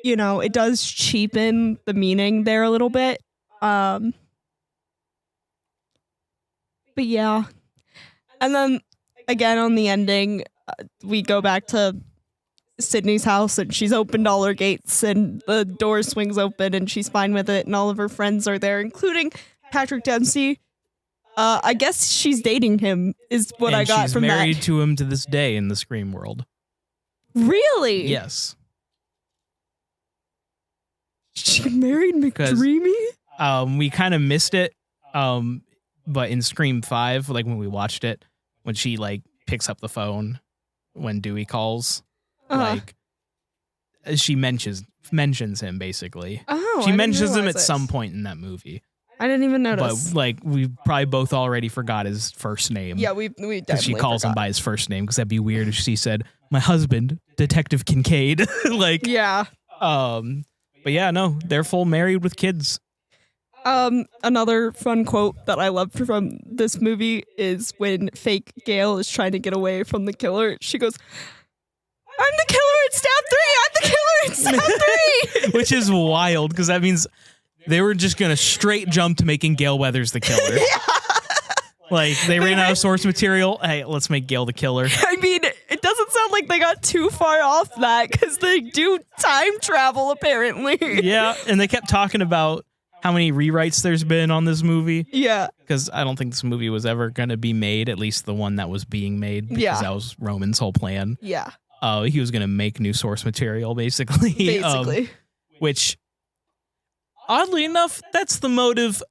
you know, it does cheapen the meaning there a little bit. But yeah. And then again on the ending, we go back to Sidney's house and she's opened all her gates and the door swings open and she's fine with it and all of her friends are there, including Patrick Dempsey. I guess she's dating him is what I got from that. She's married to him to this day in the Scream world. Really? Yes. She married McDreamy? We kind of missed it. But in Scream 5, like when we watched it, when she like picks up the phone when Dewey calls, like she mentions him basically. Oh, she I didn't mentions him realize at this. some point in that movie. I didn't even notice. But like we probably both already forgot his first name. Yeah, we definitely Because she calls him forgot. by his first name, because that'd be weird if she said, my husband, Detective Kincaid. Like, Yeah. but yeah, no, they're full married with kids. Another fun quote that I loved from this movie is when fake Gail is trying to get away from the killer. She goes, I'm the killer at stab 3! I'm the killer at stab 3! Which is wild, because that means they were just going to straight jump to making Gail Weathers the killer. Like, they ran out of source material. Hey, let's make Gail the killer. I mean, it doesn't sound like they got too far off that, because they do time travel, apparently. Yeah, and they kept talking about how many rewrites there's been on this movie. Yeah. Because I don't think this movie was ever going to be made, at least the one that was being made, because that was Roman's whole plan. Yeah. He was going to make new source material, basically. Basically. Which, oddly enough, that's the motive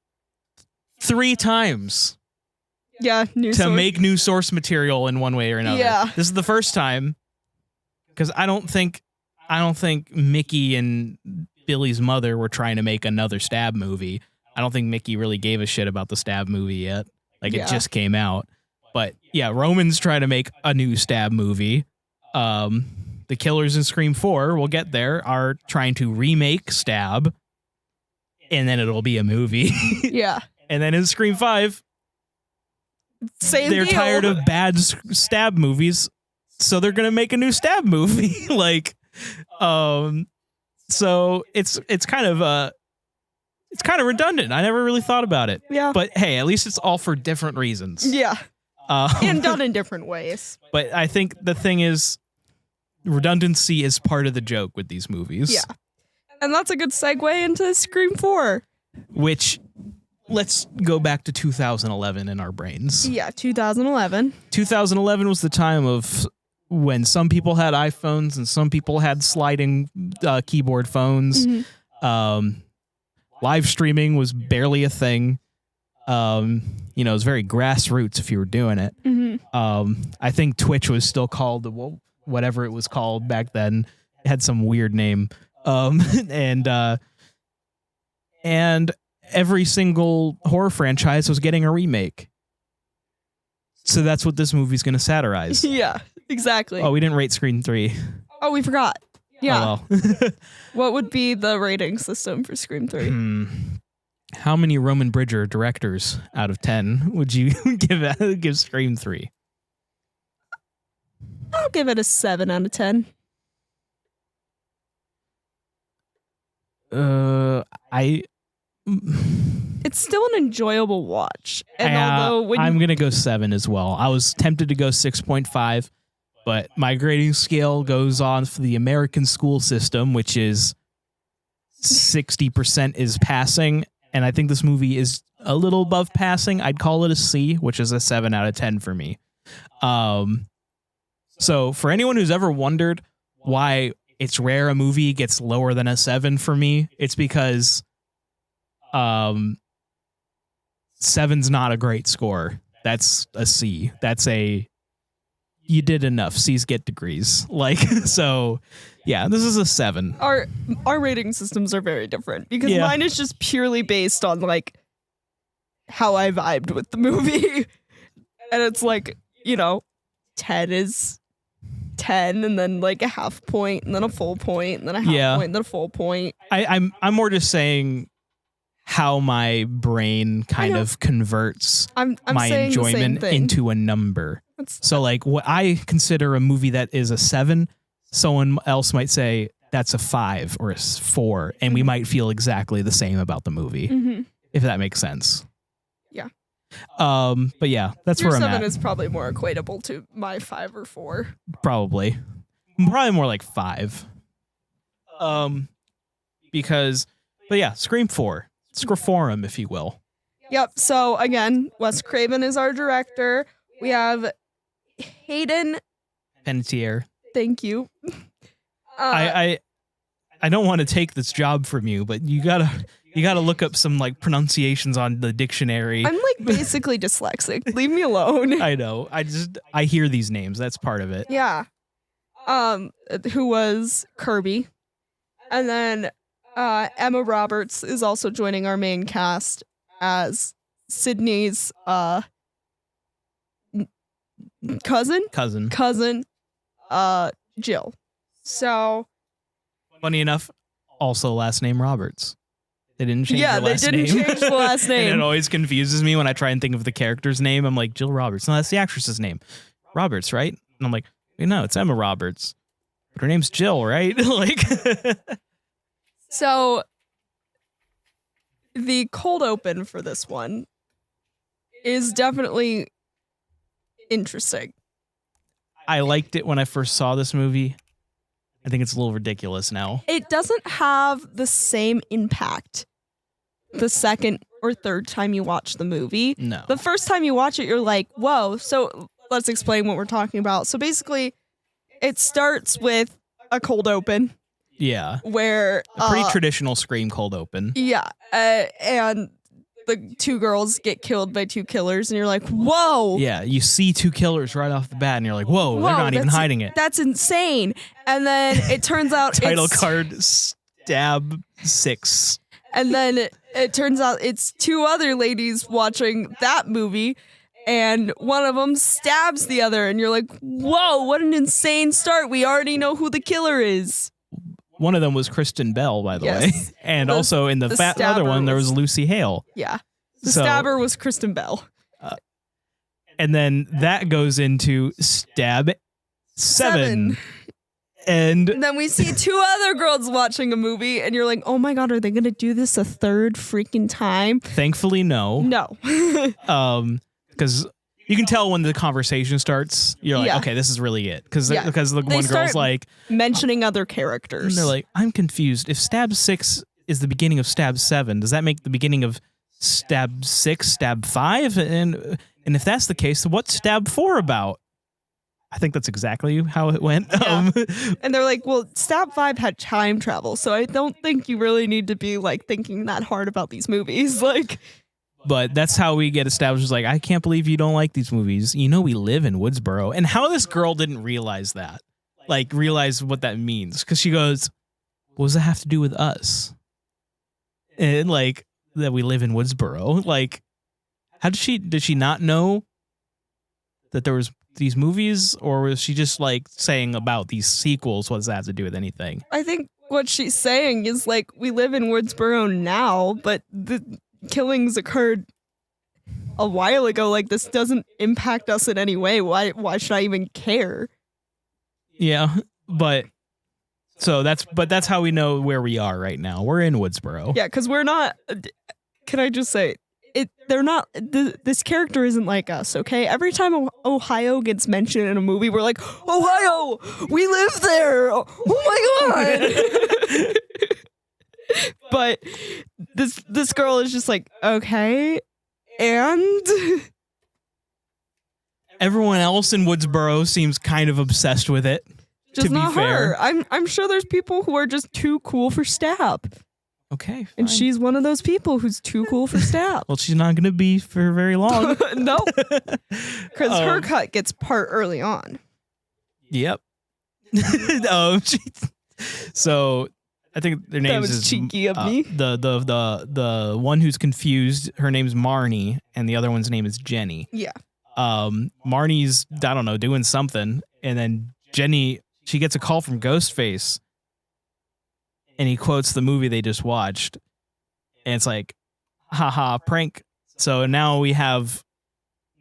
3 times. Yeah, To make new source material in one way or another. Yeah. This is the first time, because I don't think Mickey and Billy's mother were trying to make another Stab movie. I don't think Mickey really gave a shit about the Stab movie yet. Like, it just came out. But yeah, Roman's trying to make a new Stab movie. The killers in Scream 4, we'll get there, are trying to remake Stab, and then it'll be a movie. Yeah. And then in Scream 5, Same they're deal. tired of bad Stab movies, so they're gonna make a new Stab movie. Like, so it's kind of redundant. I never really thought about it. Yeah. But hey, at least it's all for different reasons. Yeah. And done in different ways. But I think the thing is, redundancy is part of the joke with these movies. Yeah. And that's a good segue into Scream 4. Which, let's go back to 2011 in our brains. Yeah, 2011. 2011 was the time of when some people had iPhones and some people had sliding keyboard phones. Mm-hmm. Live streaming was barely a thing. It was very grassroots if you were doing it. Mm-hmm. I think Twitch was still called whatever it was called back then. It had some weird name. And every single horror franchise was getting a remake. So that's what this movie's going to satirize. Yeah, exactly. Oh, we didn't rate Scream 3. Oh, we forgot. Yeah. Oh, well. What would be the rating system for Scream 3? How many Roman Bridger directors out of 10 would you give Scream 3? I'll give it a 7 out of 10. It's still an enjoyable watch. And although I'm going to go 7 as well. I was tempted to go 6.5, but my grading scale goes on for the American school system, which is 60% is passing. And I think this movie is a little above passing. I'd call it a C, which is a 7 out of 10 for me. So for anyone who's ever wondered why it's rare a movie gets lower than a 7 for me, it's because 7's not a great score. That's a C. That's you did enough. C's get degrees. Like, so yeah, this is a 7. Our rating systems are very different because Yeah. mine is just purely based on like how I vibed with the movie. And it's like, 10 is 10 and then like a half point and then a full point and then a half point and then a full point. I'm more just saying how my brain kind of converts I'm my saying the same enjoyment thing. into a number. So like what I consider a movie that is a 7, someone else might say that's a 5 or a 4, and we might feel exactly the same about the movie, if that makes sense. Yeah. But yeah, that's Your where I'm 7 at. is probably more equatable to my 5 or 4. Probably more like 5. But yeah, Scream 4. Scriforum, if you will. Yep. So again, Wes Craven is our director. We have Hayden. Panettiere. Thank you. I don't want to take this job from you, but you gotta look up some like pronunciations on the dictionary. I'm like basically dyslexic. Leave me alone. I know. I hear these names. That's part of it. Yeah. Who was Kirby. And then Emma Roberts is also joining our main cast as Sidney's cousin, Jill. So Funny enough, also last name Roberts. They didn't change yeah, her last they didn't name. change the last And it name. always confuses me when I try and think of the character's name. I'm like, Jill Roberts. No, that's the actress's name. Roberts, right? And I'm like, no, it's Emma Roberts. But her name's Jill, right? Like, So the cold open for this one is definitely interesting. I liked it when I first saw this movie. I think it's a little ridiculous now. It doesn't have the same impact the second or third time you watch the movie. No. The first time you watch it, you're like, whoa. So let's explain what we're talking about. So basically, it starts with a cold open Yeah. where A pretty traditional Scream cold open. yeah, and the two girls get killed by two killers, and you're like, whoa. Yeah, you see two killers right off the bat, and you're like, whoa, they're Whoa, not even that's- hiding it. That's insane. And then it turns out Title it's, card, stab 6. and then it turns out it's two other ladies watching that movie, and one of them stabs the other, and you're like, whoa, what an insane start. We already know who the killer is. One of them was Kristen Bell, by the way. Yes. And The- also in the the other stabber one, there was was- Lucy Hale. Yeah. The So- stabber was Kristen Bell. And then that goes into stab 7. And And then we see two other girls watching a movie, and you're like, oh my God, are they going to do this a third freaking time? thankfully, no. No. Because you can tell when the conversation starts, you're like, Yeah. okay, this is really it. Because Yeah. the They one start girl's like, Mentioning other and characters. they're like, I'm confused. If stab 6 is the beginning of stab 7, does that make the beginning of stab 6 stab 5? And if that's the case, what's stab 4 about? I think that's exactly how it went. Yeah. And they're like, well, Stab 5 had time travel, so I don't think you really need to be like thinking that hard about these movies. Like, But that's how we get established. It's like, I can't believe you don't like these movies. You know, we live in Woodsboro. And how this girl didn't realize that, like, realize what that means. Because she goes, what does that have to do with us? And like, that we live in Woodsboro. Like, how did she not know that there was these movies? Or was she just like saying about these sequels? What does that have to do with anything? I think what she's saying is like, we live in Woodsboro now, but the killings occurred a while ago. Like, this doesn't impact us in any way. Why should I even care? Yeah. But that's how we know where we are right now. We're in Woodsboro. Yeah, because we're not. Can I just say it? They're not. This character isn't like us. Okay, every time Ohio gets mentioned in a movie, we're like, Ohio, we live there. Oh my god. But this girl is just like, okay, and Everyone else in Woodsboro seems kind of obsessed with it. just to be not fair. her. I'm sure there's people who are just too cool for Stab, Okay. and fine. she's one of those people who's too cool for Stab. Well, she's not going to be for very long. No, because her cut gets part early on. Yep. So I think their names was is cheeky of me. The one who's confused, her name's Marnie, and the other one's name is Jenny. Yeah. Marnie's, I don't know, doing something, and then Jenny, she gets a call from Ghostface, and he quotes the movie they just watched, and it's like, haha, prank. So now we have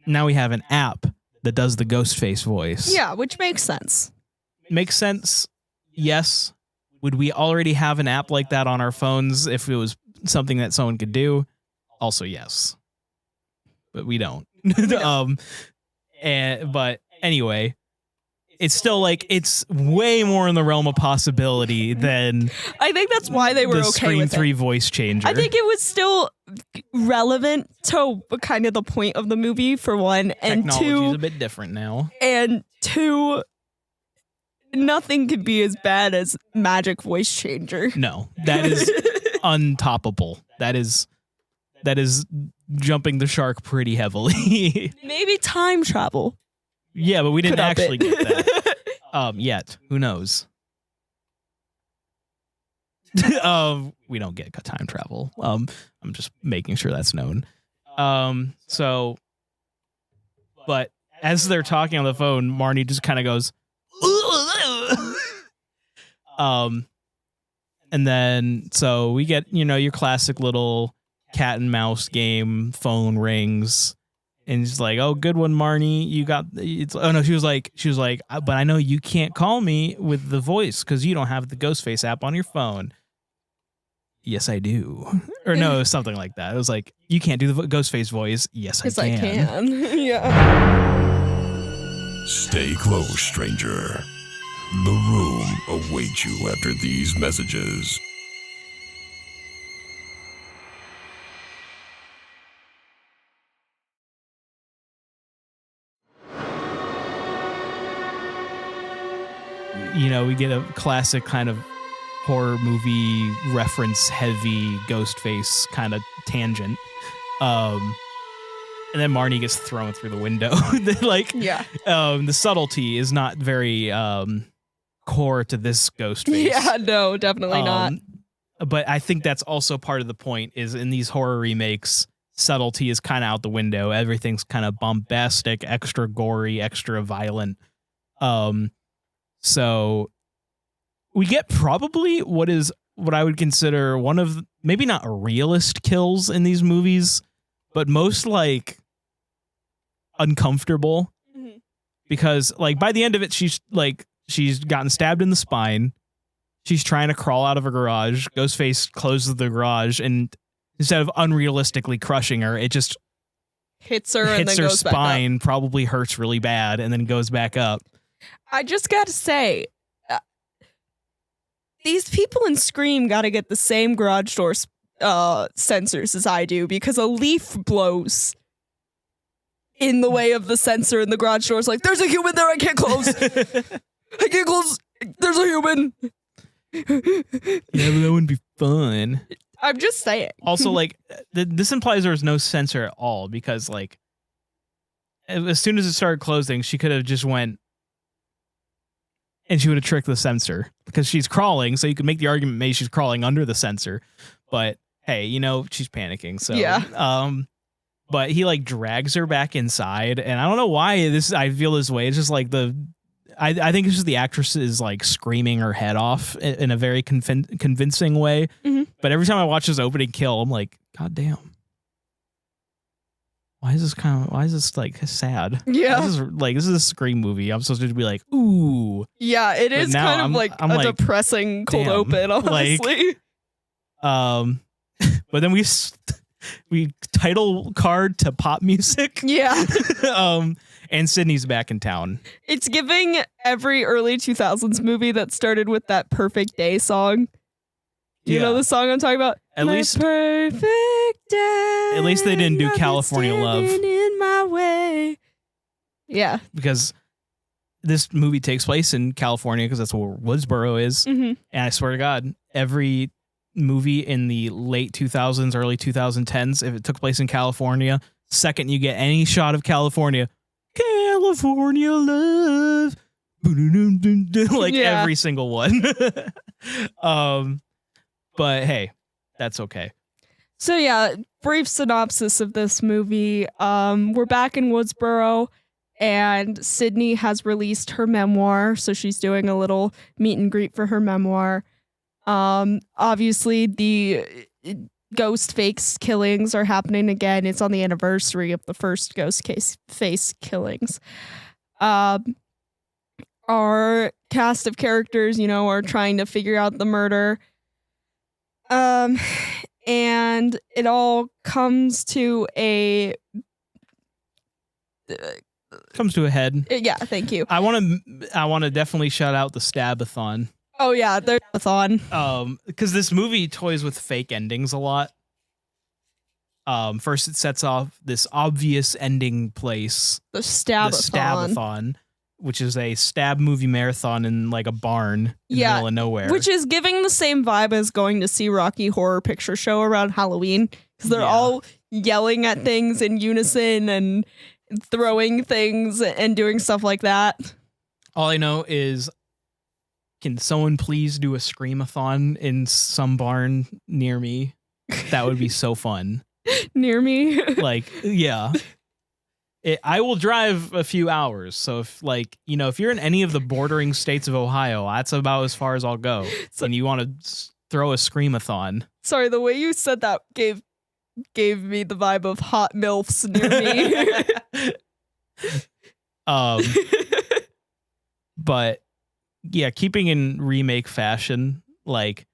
an app that does the Ghostface voice. Yeah, which makes sense. Makes sense. Yes. Would we already have an app like that on our phones if it was something that someone could do? Also, yes. But we don't. But anyway, it's still like, it's way more in the realm of possibility than I think that's why they were the okay Scream with 3 it. voice changer. I think it was still relevant to kind of the point of the movie, for one, and Technology's a bit different now. two, nothing could be as bad as magic voice changer. No, that is untoppable. That is jumping the shark pretty heavily. Maybe time travel. Yeah, but we didn't could up actually it. get that. Yet. Who knows? We don't get time travel. I'm just making sure that's known. But as they're talking on the phone, Marnie just kind of goes, and then so we get, your classic little cat and mouse game. Phone rings, and she's like, "Oh, good one, Marnie. You got it's." Oh no, she was like, "But I know you can't call me with the voice because you don't have the Ghostface app on your phone." Yes, I do. Or no, something like that. It was like, you can't do the Ghostface voice. Yes, I can. Yes, I can. Yeah. Stay close, stranger. The room awaits you after these messages. We get a classic kind of horror movie reference heavy Ghostface kind of tangent. And then Marnie gets thrown through the window. The subtlety is not very core to this Ghostface. Yeah, no, definitely not. But I think that's also part of the point, is in these horror remakes, subtlety is kind of out the window. Everything's kind of bombastic, extra gory, extra violent. So we get probably what I would consider one of, maybe not realist kills in these movies, but most like uncomfortable. Mm-hmm. Because like by the end of it, she's gotten stabbed in the spine. She's trying to crawl out of a garage. Ghostface closes the garage, and instead of unrealistically crushing her, it just hits her and then her goes spine, back up. probably hurts really bad, and then goes back up. I just gotta say, these people in Scream gotta get the same garage door sensors as I do, because a leaf blows in the way of the sensor in the garage door. It's like, there's a human there, I can't close. I can't close. There's a human. Yeah, but that wouldn't be fun. I'm just saying. Also, like, this implies there was no sensor at all, because, like, as soon as it started closing, she could have just went, and she would have tricked the sensor, because she's crawling, so you could make the argument maybe she's crawling under the sensor. But, hey, she's panicking, so... Yeah. But he, like, drags her back inside, and I don't know why I feel this way. It's just, like, I think it's just the actress is like screaming her head off in a very convincing way. Mm-hmm. But every time I watch this opening kill, I'm like, God damn. Why is this like sad? Yeah. This is a Scream movie. I'm supposed to be like, ooh. Yeah, it is kind of like a depressing cold open, honestly. But then we title card to pop music. Yeah. And Sidney's back in town. It's giving every early 2000s movie that started with that Perfect Day song. You know the song I'm talking about? At least perfect day. At least they didn't do California Love. In my way. Yeah. Because this movie takes place in California, because that's where Woodsboro is. Mm-hmm. And I swear to God, every movie in the late 2000s, early 2010s, if it took place in California, second you get any shot of California, California love, like every single one. But hey, that's okay. So yeah, brief synopsis of this movie. We're back in Woodsboro, and Sidney has released her memoir, so she's doing a little meet and greet for her memoir. Obviously the ghost face killings are happening again. It's on the anniversary of the first ghost face killings. Our cast of characters, are trying to figure out the murder. And it all comes to a head. Yeah, thank you. I want to definitely shout out the Stabathon. Oh yeah, there's a thon. Because this movie toys with fake endings a lot. First it sets off this obvious ending place. The Stabathon, which is a stab movie marathon in like a barn in the middle of nowhere. Which is giving the same vibe as going to see Rocky Horror Picture Show around Halloween, because they're all yelling at things in unison and throwing things and doing stuff like that. All I know is can someone please do a screamathon in some barn near me? That would be so fun. Near me. Like, yeah. I will drive a few hours. So if if you're in any of the bordering states of Ohio, that's about as far as I'll go. And you want to throw a screamathon. Sorry, the way you said that gave me the vibe of hot MILFs near me. But yeah, keeping in remake fashion, like,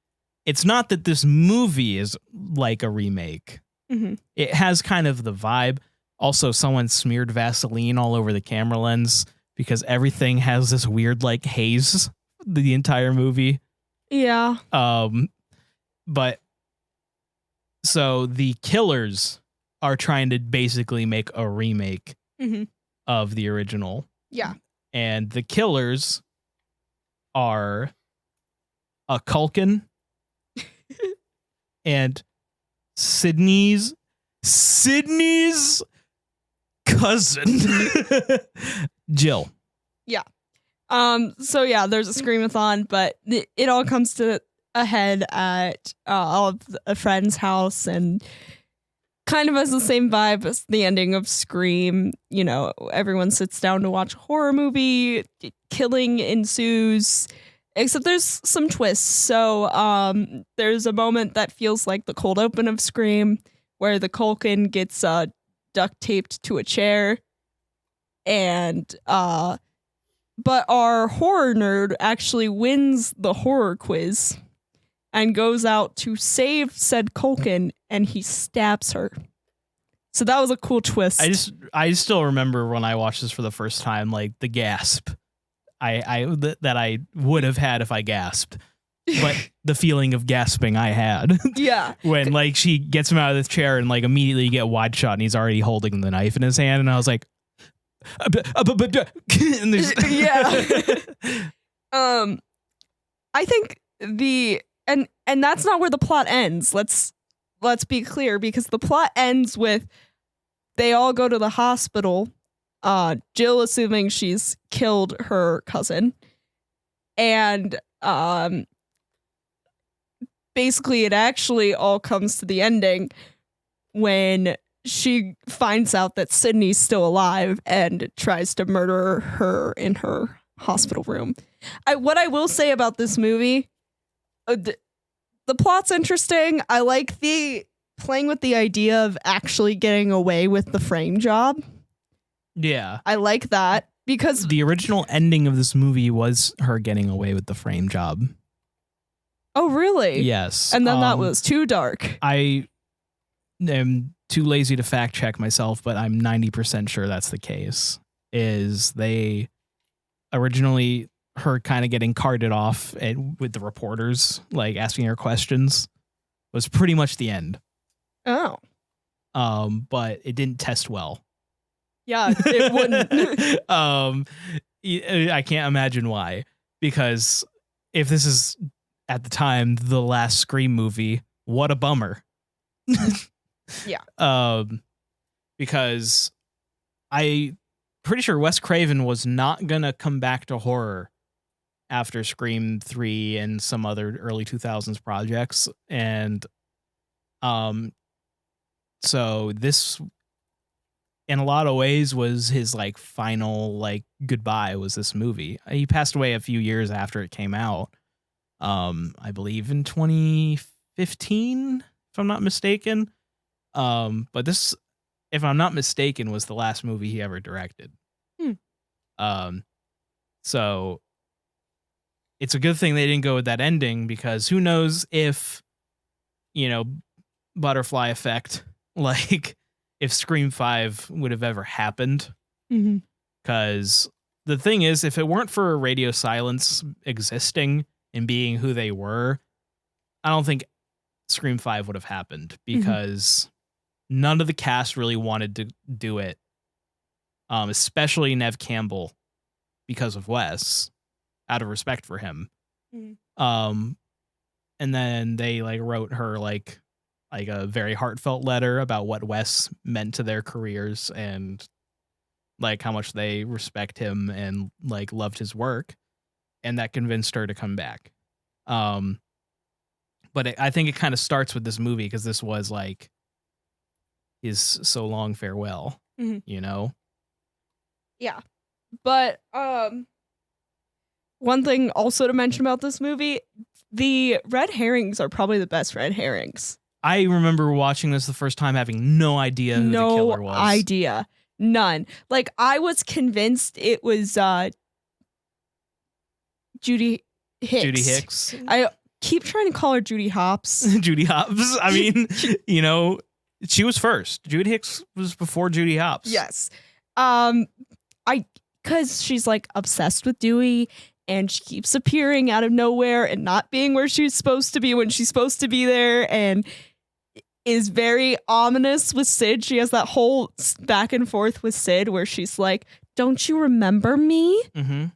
it's not that this movie is like a remake. Mm-hmm. It has kind of the vibe. Also, someone smeared Vaseline all over the camera lens because everything has this weird like haze the entire movie. Yeah. But so the killers are trying to basically make a remake of the original. Yeah. And the killers are a Culkin and Sidney's cousin, Jill. Yeah. So yeah, there's a screamathon, but it all comes to a head at a friend's house, and kind of has the same vibe as the ending of Scream. You know, everyone sits down to watch a horror movie, killing ensues, except there's some twists. So there's a moment that feels like the cold open of Scream, where the Culkin gets duct taped to a chair, and but our horror nerd actually wins the horror quiz and goes out to save said Culkin, and he stabs her. So that was a cool twist. I still remember when I watched this for the first time, like the gasp that I would have had if I gasped. But the feeling of gasping I had. Yeah. When like she gets him out of the chair and like immediately you get wide shot and he's already holding the knife in his hand, and I was like, and there's yeah. I think and that's not where the plot ends. Let's be clear, because the plot ends with they all go to the hospital, Jill assuming she's killed her cousin, and basically it actually all comes to the ending when she finds out that Sidney's still alive and tries to murder her in her hospital room. What I will say about this movie, the plot's interesting. I like the playing with the idea of actually getting away with the frame job. Yeah. I like that, because the original ending of this movie was her getting away with the frame job. Oh, really? Yes. And then that was too dark. I am too lazy to fact check myself, but I'm 90% sure that's the case. Is they originally, her kind of getting carted off with the reporters, like asking her questions, was pretty much the end. Oh. But it didn't test well. Yeah, it wouldn't. I can't imagine why, because if this is at the time the last Scream movie, what a bummer. Yeah. Because I pretty sure Wes Craven was not gonna come back to horror after Scream 3 and some other early 2000s projects, and so this in a lot of ways was his like final like goodbye, was this movie. He passed away a few years after it came out. I believe in 2015, if I'm not mistaken. But this, if I'm not mistaken, was the last movie he ever directed. So it's a good thing they didn't go with that ending, because who knows if, butterfly effect, like if Scream 5 would have ever happened. Because the thing is, if it weren't for Radio Silence existing and being who they were, I don't think Scream 5 would have happened, because none of the cast really wanted to do it, especially Nev Campbell, because of Wes, out of respect for him. And then they like wrote her like a very heartfelt letter about what Wes meant to their careers and like how much they respect him and like loved his work. and that convinced her to come back. But I think it kind of starts with this movie because this was like his so long farewell, you know? Yeah. But one thing also to mention about this movie, the red herrings are probably the best red herrings. I remember watching this the first time having no idea who the killer was. No idea. None. Like, I was convinced it was Judy Hicks. Judy Hicks. I keep trying to call her Judy Hopps. Judy Hopps. I mean, you know, she was first. Judy Hicks was before Judy Hopps. Yes. Because she's like obsessed with Dewey, and she keeps appearing out of nowhere and not being where she's supposed to be when she's supposed to be there, and is very ominous with Sid. She has that whole back and forth with Sid where she's like, "Don't you remember me?" Mm-hmm.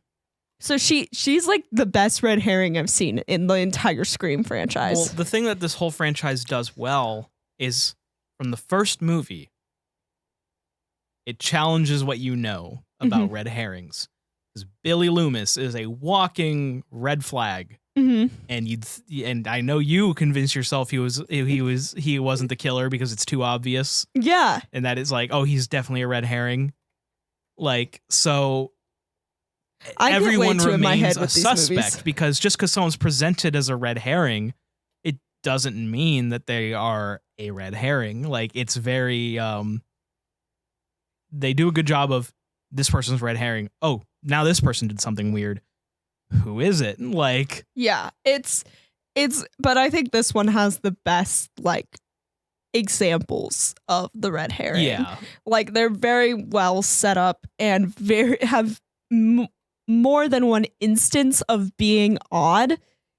So she's like the best red herring I've seen in the entire Scream franchise. Well, the thing that this whole franchise does well is from the first movie, it challenges what you know about red herrings. Because Billy Loomis is a walking red flag, and I know you convinced yourself he wasn't the killer because it's too obvious. Yeah, and that is like, oh, he's definitely a red herring. Like, so everyone remains a suspect because just because someone's presented as a red herring, it doesn't mean that they are a red herring. Like, it's very they do a good job of this person's red herring. Oh, now this person did something weird. Who is it? Like, yeah, it's but I think this one has the best like examples of the red herring. Yeah, like they're very well set up and have more than one instance of being odd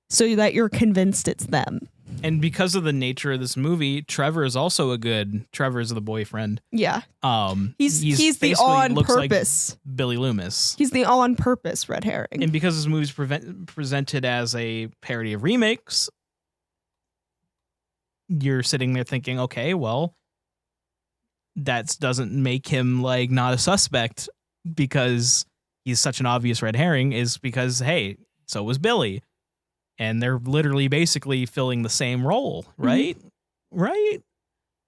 so that you're convinced it's them. And because of the nature of this movie, Trevor is the boyfriend. Yeah. He's the basically on looks purpose like Billy Loomis. He's the on purpose red herring. And because this movie's presented as a parody of remakes, you're sitting there thinking, okay, well, that doesn't make him like not a suspect because he's such an obvious red herring, is because, hey, so was Billy. And they're literally basically filling the same role, right? Right?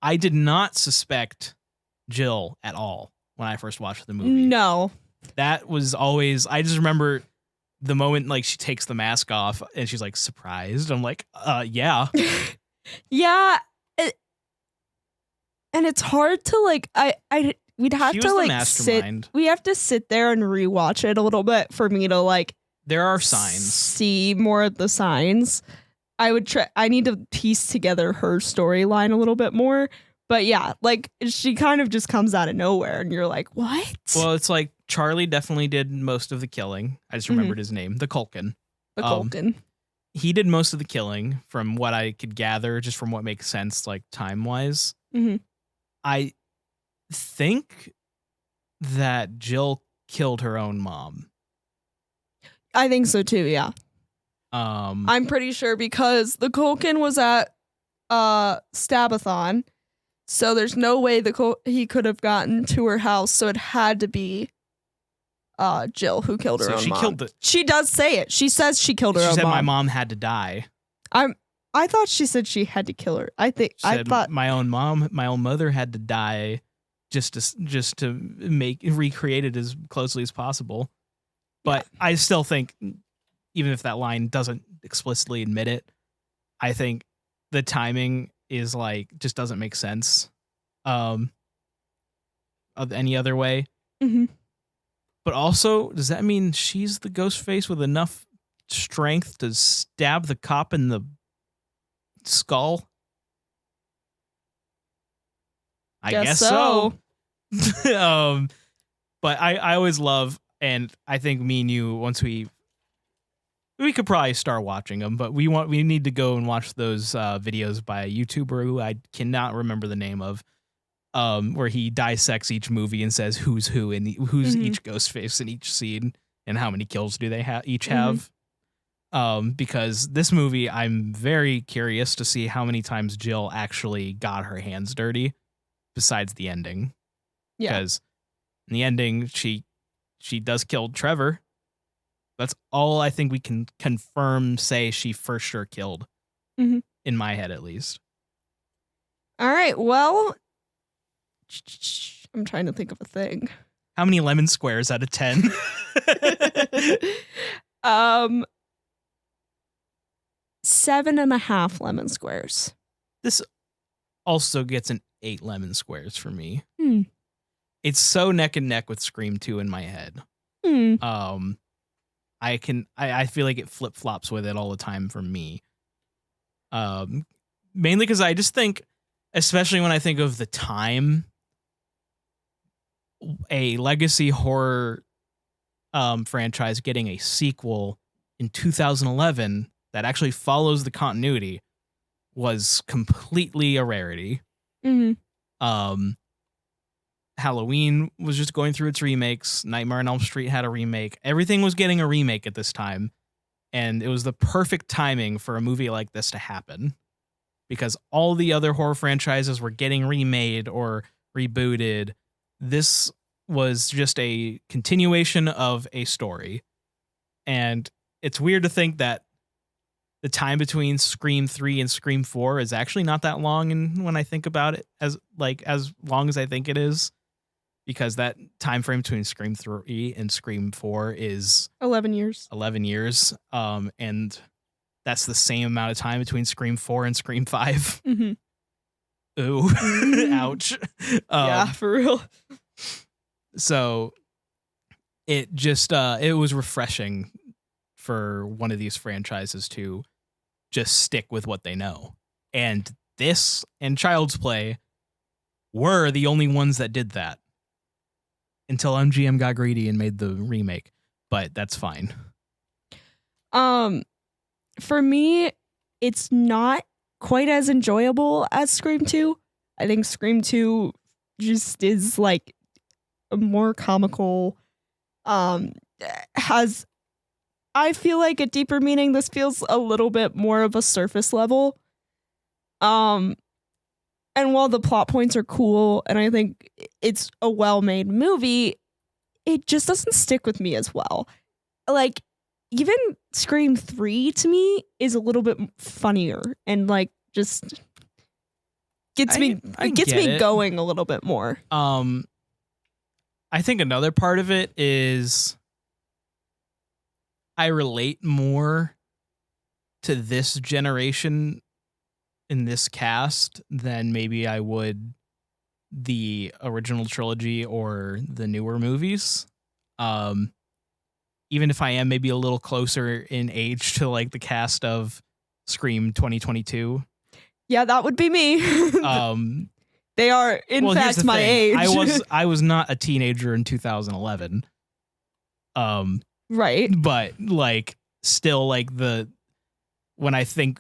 I did not suspect Jill at all when I first watched the movie. No. That was always, I just remember the moment like she takes the mask off and she's like surprised. I'm like, yeah. Yeah. And it's hard to like, we'd have She to was the like mastermind. we have to sit there and rewatch it a little bit for me to like, There are signs. See more of the signs. I need to piece together her storyline a little bit more. But yeah, like she kind of just comes out of nowhere and you're like, what? Well, it's like Charlie definitely did most of the killing. I just remembered his name, the Culkin. The Culkin. He did most of the killing from what I could gather, just from what makes sense, like time-wise. I think that Jill killed her own mom. I think so too, yeah. I'm pretty sure because the Culkin was at Stabathon, so there's no way he could have gotten to her house, so it had to be Jill who killed her own mom. She does say it. She says she killed her own mom. She said my mom had to die. I thought she said she had to kill her. I thought my own mother had to die just to recreate it as closely as possible. But yeah. I still think, even if that line doesn't explicitly admit it, I think the timing is like just doesn't make sense of any other way. But also, does that mean she's the ghost face with enough strength to stab the cop in the skull? I guess so. But I always love, and I think me and you, once we could probably start watching them, but we need to go and watch those videos by a YouTuber who I cannot remember the name of, where he dissects each movie and says who's who and who's each ghost face in each scene and how many kills do they each have. Because this movie, I'm very curious to see how many times Jill actually got her hands dirty besides the ending. Yeah. Because in the ending, she does kill Trevor, That's all I think we can say she for sure killed. Mhm. In my head, at least. All right. Well, I'm trying to think of a thing. How many lemon squares out of 10? 7.5 lemon squares. This also gets an 8 lemon squares for me. Hmm. It's so neck and neck with Scream 2 in my head. Hmm. I feel like it flip flops with it all the time for me. Mainly because I just think, especially when I think of the time, a legacy horror franchise getting a sequel in 2011 that actually follows the continuity was completely a rarity. Mm-hmm. Halloween was just going through its remakes. Nightmare on Elm Street had a remake. Everything was getting a remake at this time. And it was the perfect timing for a movie like this to happen. Because all the other horror franchises were getting remade or rebooted. This was just a continuation of a story. And it's weird to think that the time between Scream 3 and Scream 4 is actually not that long, and when I think about it, as long as I think it is, because that time frame between Scream 3 and Scream 4 is 11 years. 11 years. And that's the same amount of time between Scream 4 and Scream 5. Mm-hmm. Ooh, ouch. Yeah, for real. So it just it was refreshing for one of these franchises to just stick with what they know. And this and Child's Play were the only ones that did that until MGM got greedy and made the remake. But that's fine. For me, it's not quite as enjoyable as Scream 2. I think Scream 2 just is like a more comical, has, I feel like, a deeper meaning. This feels a little bit more of a surface level. And while the plot points are cool and I think it's a well-made movie, it just doesn't stick with me as well. Like, even Scream 3 to me is a little bit funnier and like just gets me going a little bit more. I think another part of it is I relate more to this generation in this cast than maybe I would the original trilogy or the newer movies. Even if I am maybe a little closer in age to like the cast of Scream 2022. Yeah, that would be me. They are, in fact, my age. I was not a teenager in 2011. Right. But like still like when I think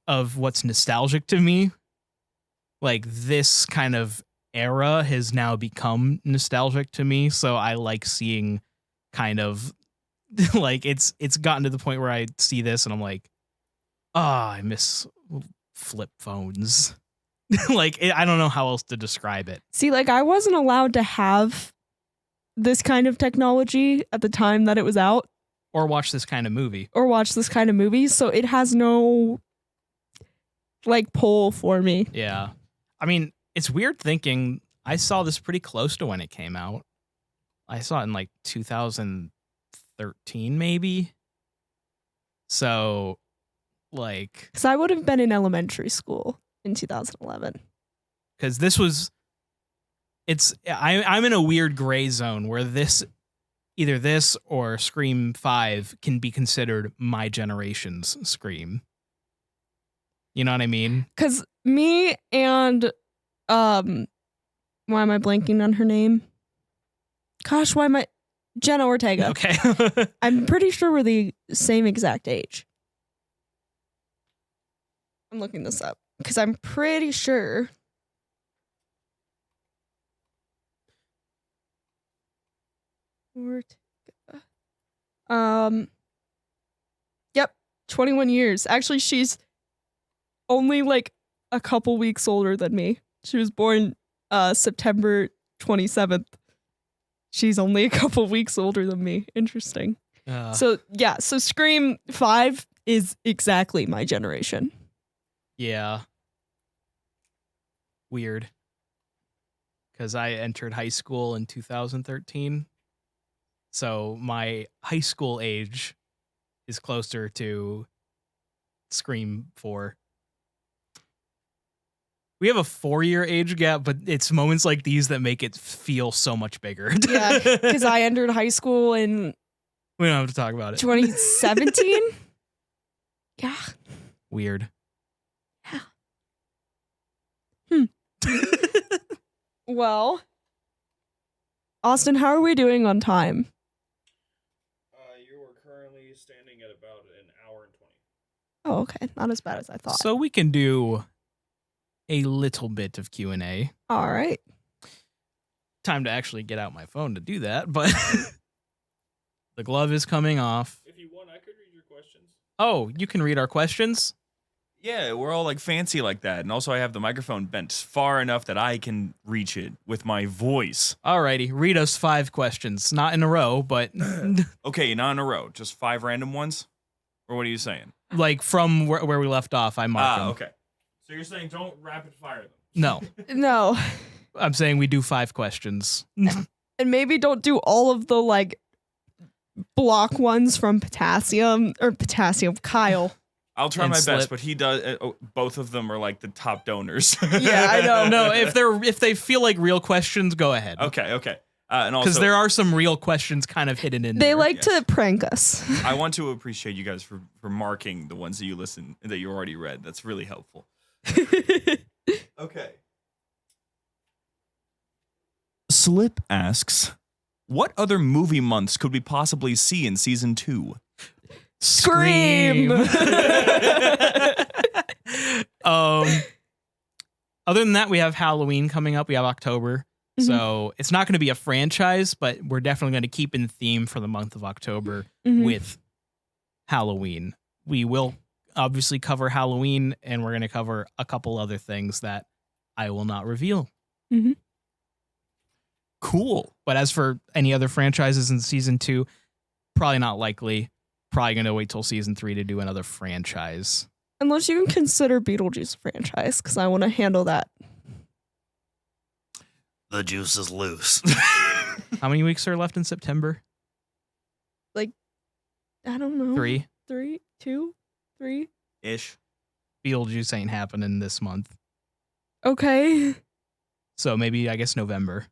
of what's nostalgic to me, like this kind of era has now become nostalgic to me. So I like seeing kind of like it's gotten to the point where I see this and I'm like, I miss flip phones. Like I don't know how else to describe it. See, like I wasn't allowed to have this kind of technology at the time that it was out. Or watch this kind of movie. So it has no like pull for me. Yeah. I mean, it's weird thinking I saw this pretty close to when it came out. I saw it in like 2013 maybe. So like, because I would have been in elementary school in 2011. Because this was, I'm in a weird gray zone where either this or Scream 5 can be considered my generation's Scream. You know what I mean? Because me and, why am I blanking on her name? Gosh, Jenna Ortega. Okay. I'm pretty sure we're the same exact age. I'm looking this up because I'm pretty sure. Yep, 21 years. Actually, she's only like a couple weeks older than me. She was born September 27th. She's only a couple weeks older than me. Interesting. So Scream 5 is exactly my generation. Yeah. Weird. Because I entered high school in 2013. So my high school age is closer to Scream 4. We have a 4-year age gap, but it's moments like these that make it feel so much bigger. Yeah, because I entered high school in We don't have to talk about it. 2017. Yeah. Weird. Well, Austin, how are we doing on time? You are currently standing at about an hour and 20. Oh, okay. Not as bad as I thought. So we can do a little bit of Q&A. All right. Time to actually get out my phone to do that, but the glove is coming off. If you want, I could read your questions. Oh, you can read our questions? Yeah, we're all like fancy like that. And also I have the microphone bent far enough that I can reach it with my voice. Alrighty, read us 5 questions. Not in a row, but Okay, not in a row. Just 5 random ones? Or what are you saying? like from where we left off, I marked them. Okay. So you're saying don't rapid fire them. No, No. I'm saying we do 5 questions. And maybe don't do all of the like block ones from Potassium. Kyle. I'll try And my Slip. best, but he does. Both of them are like the top donors. Yeah, I know. No, if they feel like real questions, go ahead. Okay. And also, Because there are some real questions kind of hidden in They there. like to prank us. I want to appreciate you guys for marking the ones that you already read. That's really helpful. Okay. Slip asks, what other movie months could we possibly see in season 2? Scream. Other than that, we have Halloween coming up. We have October. So it's not going to be a franchise, but we're definitely going to keep in theme for the month of October with Halloween. We will obviously cover Halloween, and we're going to cover a couple other things that I will not reveal. Cool. But as for any other franchises in season 2, probably not likely. Probably going to wait till season 3 to do another franchise. Unless you can consider Beetlejuice a franchise, because I want to handle that. The juice is loose. How many weeks are left in September? I don't know. 3. 3, 2, 3. Ish. Beetlejuice ain't happening this month. Okay. So maybe, I guess, November.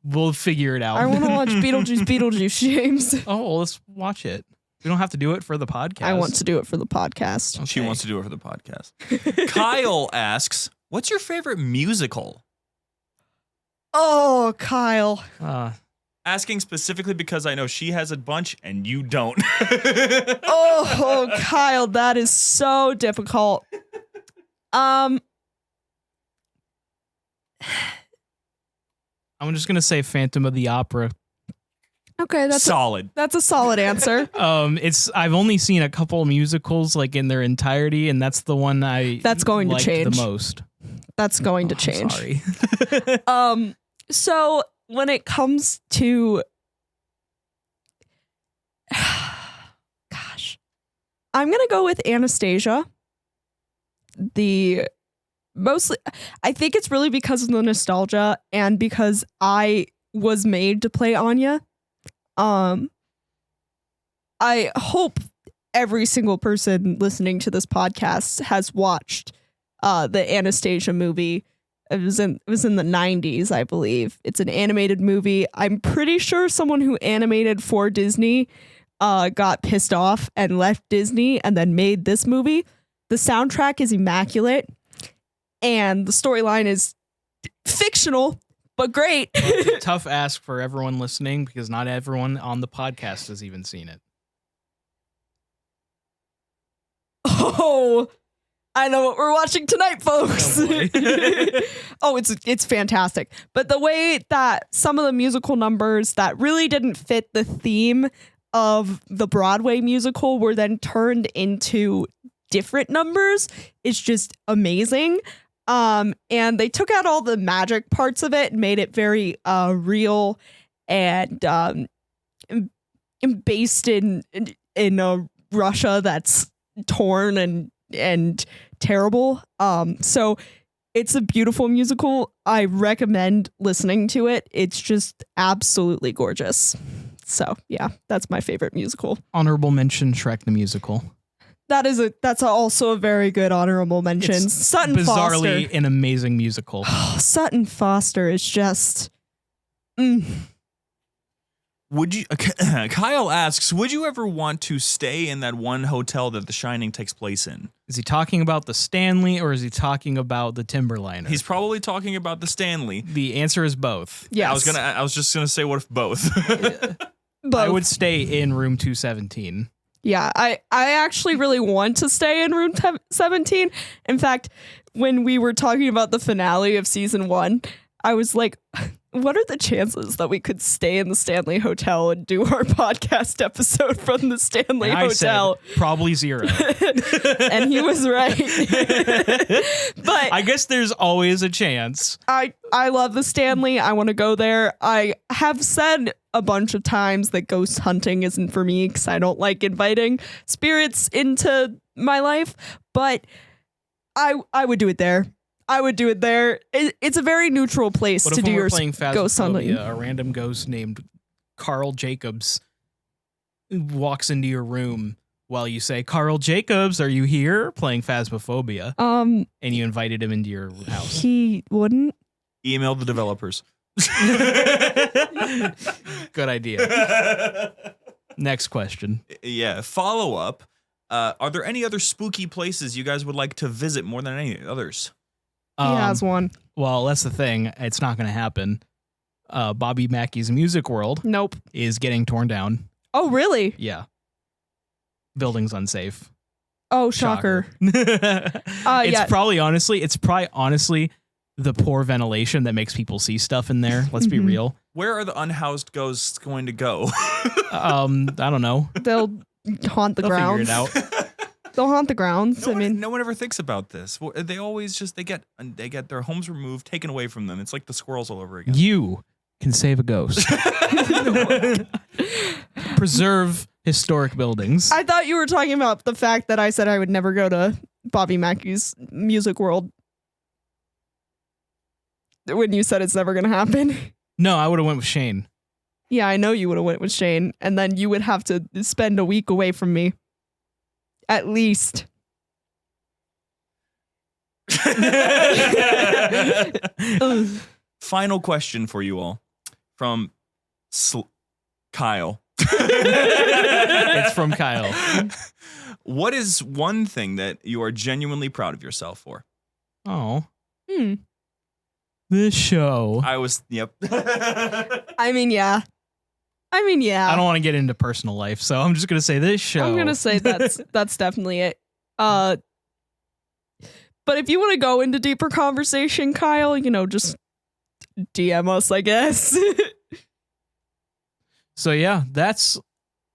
We'll figure it out. I want to watch Beetlejuice, James. Oh, well, let's watch it. We don't have to do it for the podcast. I want to do it for the podcast. Okay. She wants to do it for the podcast. Kyle asks, what's your favorite musical? Oh, Kyle. Asking specifically because I know she has a bunch and you don't. Oh, Kyle, that is so difficult. I'm just gonna say Phantom of the Opera. Okay, that's solid. that's a solid answer. I've only seen a couple musicals like in their entirety, and that's the one That's going to liked change. the most. That's going to I'm change. sorry. So when it comes to gosh, I'm gonna go with Anastasia. I think it's really because of the nostalgia and because I was made to play Anya. I hope every single person listening to this podcast has watched the Anastasia movie. It was in the 90s, I believe. It's an animated movie. I'm pretty sure someone who animated for Disney got pissed off and left Disney and then made this movie. The soundtrack is immaculate and the storyline is fictional, but great. Well, it's a tough ask for everyone listening because not everyone on the podcast has even seen it. Oh, I know what we're watching tonight, folks. Oh, boy. Oh, it's fantastic. But the way that some of the musical numbers that really didn't fit the theme of the Broadway musical were then turned into different numbers is just amazing. And they took out all the magic parts of it and made it very real and based in Russia that's torn and terrible. So it's a beautiful musical. I recommend listening to it. It's just absolutely gorgeous. So yeah, that's my favorite musical. Honorable mention: Shrek the Musical. That's also a very good honorable mention. It's Sutton bizarrely Foster. an amazing musical. Sutton Foster is just. Would you? Kyle asks, would you ever want to stay in that one hotel that The Shining takes place in? Is he talking about the Stanley or is he talking about the Timberliner? He's probably talking about the Stanley. The answer is both. Yes. I was just gonna say, what if both? Both. I would stay in room 217. Yeah, I actually really want to stay in room 17. In fact, when we were talking about the finale of season 1, I was like, what are the chances that we could stay in the Stanley Hotel and do our podcast episode from the Stanley And I Hotel? said probably 0. And he was right. But I guess there's always a chance. I love the Stanley. I want to go there. I have said a bunch of times that ghost hunting isn't for me because I don't like inviting spirits into my life, but I would do it there. I would do it there. It's a very neutral place What to if do when your we're playing ghost hunting. Phasmophobia, a random ghost named Carl Jacobs walks into your room while you say, "Carl Jacobs, are you here?" playing Phasmophobia, and you invited him into your house. He wouldn't. Email the developers. Good idea. Next question. Yeah. Follow up. Are there any other spooky places you guys would like to visit more than any others? He has one. Well, that's the thing. It's not going to happen. Bobby Mackey's Music World Nope. is getting torn down. Oh, really? Yeah. Building's unsafe. Oh, shocker. It's probably honestly the poor ventilation that makes people see stuff in there. Let's be real. Where are the unhoused ghosts going to go? I don't know. They'll haunt the They'll grounds. figure it out. They'll haunt the grounds. No one ever thinks about this. Well, they always just they get their homes removed, taken away from them. It's like the squirrels all over again. You can save a ghost. Preserve historic buildings. I thought you were talking about the fact that I said I would never go to Bobby Mackey's Music World. When you said it's never going to happen. No, I would have went with Shane. Yeah, I know you would have went with Shane, and then you would have to spend a week away from me. At least. Final question for you all from Kyle. It's from Kyle. What is one thing that you are genuinely proud of yourself for? Oh. This show. Yep. I mean, yeah. I don't want to get into personal life, so I'm just going to say this show. I'm going to say that's definitely it. But if you want to go into deeper conversation, Kyle, just DM us, I guess. So yeah, that's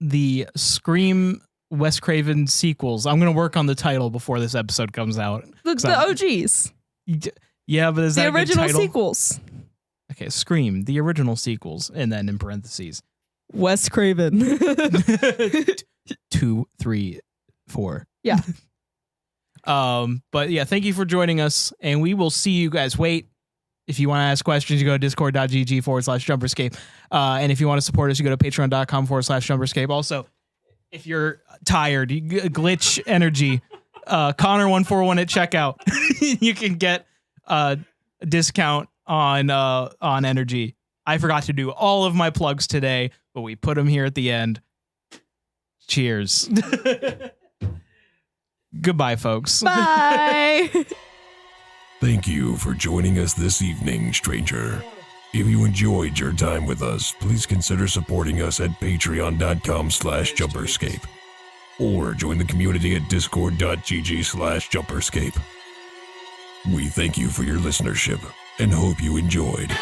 the Scream Wes Craven sequels. I'm going to work on the title before this episode comes out. The OGs. Yeah, but is that The a good original title? sequels. Okay, Scream, the original sequels, and then in parentheses, Wes Craven. 2, 3, 4. Yeah. But yeah, thank you for joining us, and we will see you guys. Wait, if you want to ask questions, you go to discord.gg/JumperScape. And if you want to support us, you go to patreon.com/JumperScape. Also, if you're tired, glitch energy, Connor141 at checkout, you can get a discount on energy. I forgot to do all of my plugs today, but we put them here at the end. Cheers. Goodbye, folks. Bye. Thank you for joining us this evening, stranger. If you enjoyed your time with us, please consider supporting us at patreon.com/JumperScape or join the community at discord.gg/JumperScape. We thank you for your listenership and hope you enjoyed.